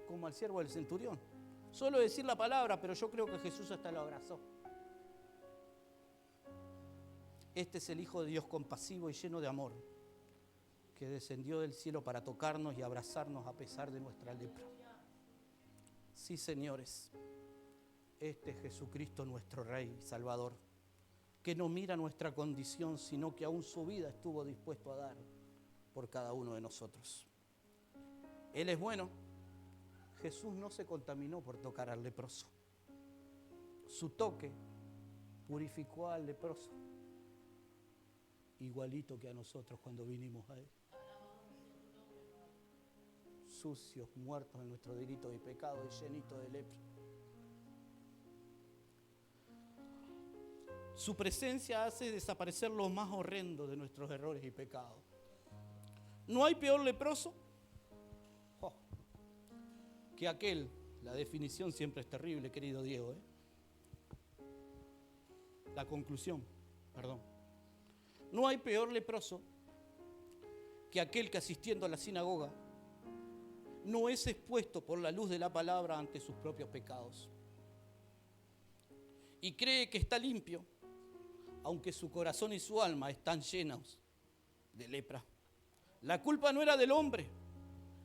como al siervo del centurión. Solo decir la palabra, pero yo creo que Jesús hasta lo abrazó. Este es el Hijo de Dios compasivo y lleno de amor, que descendió del cielo para tocarnos y abrazarnos a pesar de nuestra lepra. Sí, señores, este es Jesucristo, nuestro Rey y Salvador, que no mira nuestra condición, sino que aún su vida estuvo dispuesto a dar por cada uno de nosotros. Él es bueno. Jesús no se contaminó por tocar al leproso. Su toque purificó al leproso, igualito que a nosotros cuando vinimos a él. Sucios, muertos en nuestro delito y pecado y llenitos de lepra. Su presencia hace desaparecer lo más horrendo de nuestros errores y pecados. No hay peor leproso que aquel. La definición siempre es terrible, querido Diego. La conclusión, perdón. No hay peor leproso que aquel que, asistiendo a la sinagoga, no es expuesto por la luz de la palabra ante sus propios pecados y cree que está limpio, aunque su corazón y su alma están llenos de lepra. La culpa no era del hombre.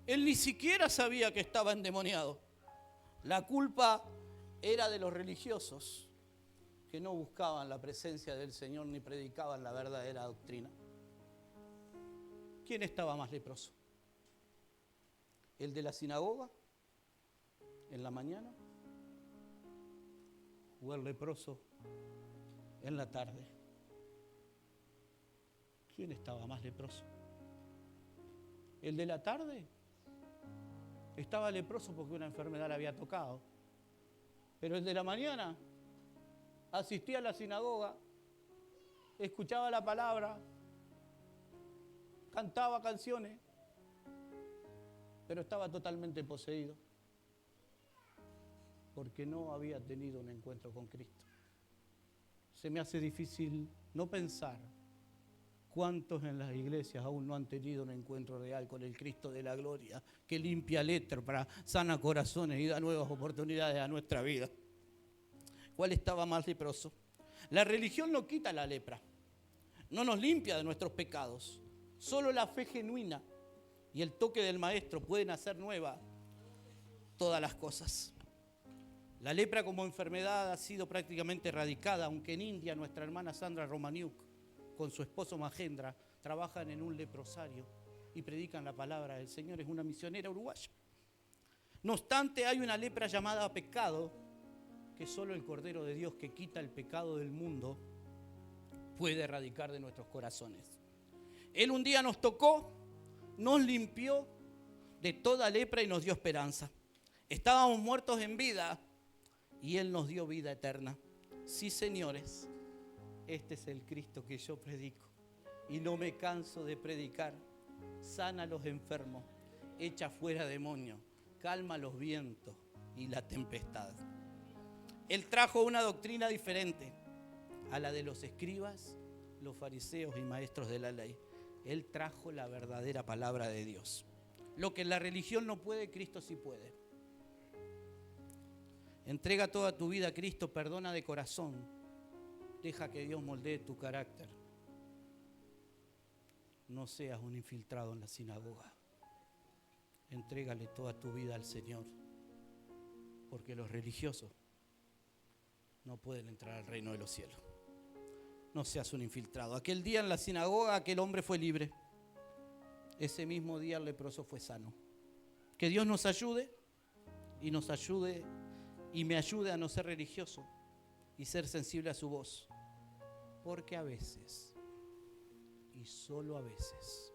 Él ni siquiera sabía que estaba endemoniado. La culpa era de los religiosos, que no buscaban la presencia del Señor ni predicaban la verdadera doctrina. ¿Quién estaba más leproso? ¿El de la sinagoga en la mañana? ¿O el leproso en la tarde? ¿Quién estaba más leproso? ¿El de la tarde Estaba leproso porque una enfermedad le había tocado. Pero el de la mañana asistía a la sinagoga, escuchaba la palabra, cantaba canciones, pero estaba totalmente poseído porque no había tenido un encuentro con Cristo. Se me hace difícil no pensar cuántos en las iglesias aún no han tenido un encuentro real con el Cristo de la gloria, que limpia lepra, sana corazones y da nuevas oportunidades a nuestra vida. ¿Cuál estaba más leproso? La religión no quita la lepra, no nos limpia de nuestros pecados. Solo la fe genuina y el toque del Maestro pueden hacer nueva todas las cosas. La lepra como enfermedad ha sido prácticamente erradicada, aunque en India nuestra hermana Sandra Romaniuk con su esposo Mahendra trabajan en un leprosario y predican la palabra del Señor. Es una misionera uruguaya. No obstante, hay una lepra llamada pecado, que solo el Cordero de Dios, que quita el pecado del mundo, puede erradicar de nuestros corazones. Él un día nos tocó, nos limpió de toda lepra y nos dio esperanza. Estábamos muertos en vida y Él nos dio vida eterna. Sí, señores, este es el Cristo que yo predico y no me canso de predicar. Sana a los enfermos, echa fuera demonios, calma los vientos y la tempestad. Él trajo una doctrina diferente a la de los escribas, los fariseos y maestros de la ley. Él trajo la verdadera palabra de Dios. Lo que la religión no puede, Cristo sí puede. Entrega toda tu vida a Cristo, perdona de corazón. Deja que Dios moldee tu carácter. No seas un infiltrado en la sinagoga. Entrégale toda tu vida al Señor, porque los religiosos no pueden entrar al reino de los cielos. No seas un infiltrado. Aquel día en la sinagoga aquel hombre fue libre. Ese mismo día el leproso fue sano. Que Dios nos ayude y me ayude a no ser religioso y ser sensible a su voz. Porque a veces, y solo a veces,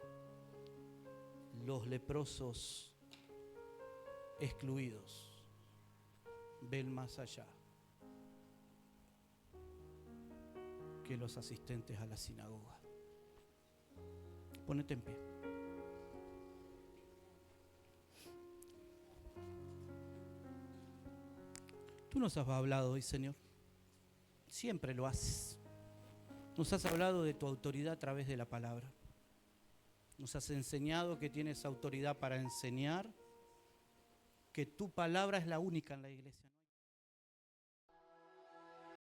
los leprosos excluidos ven más allá que los asistentes a la sinagoga. Ponete en pie. Tú nos has hablado hoy, Señor. Siempre lo haces. Nos has hablado de tu autoridad a través de la palabra. Nos has enseñado que tienes autoridad para enseñar, que tu palabra es la única en la iglesia.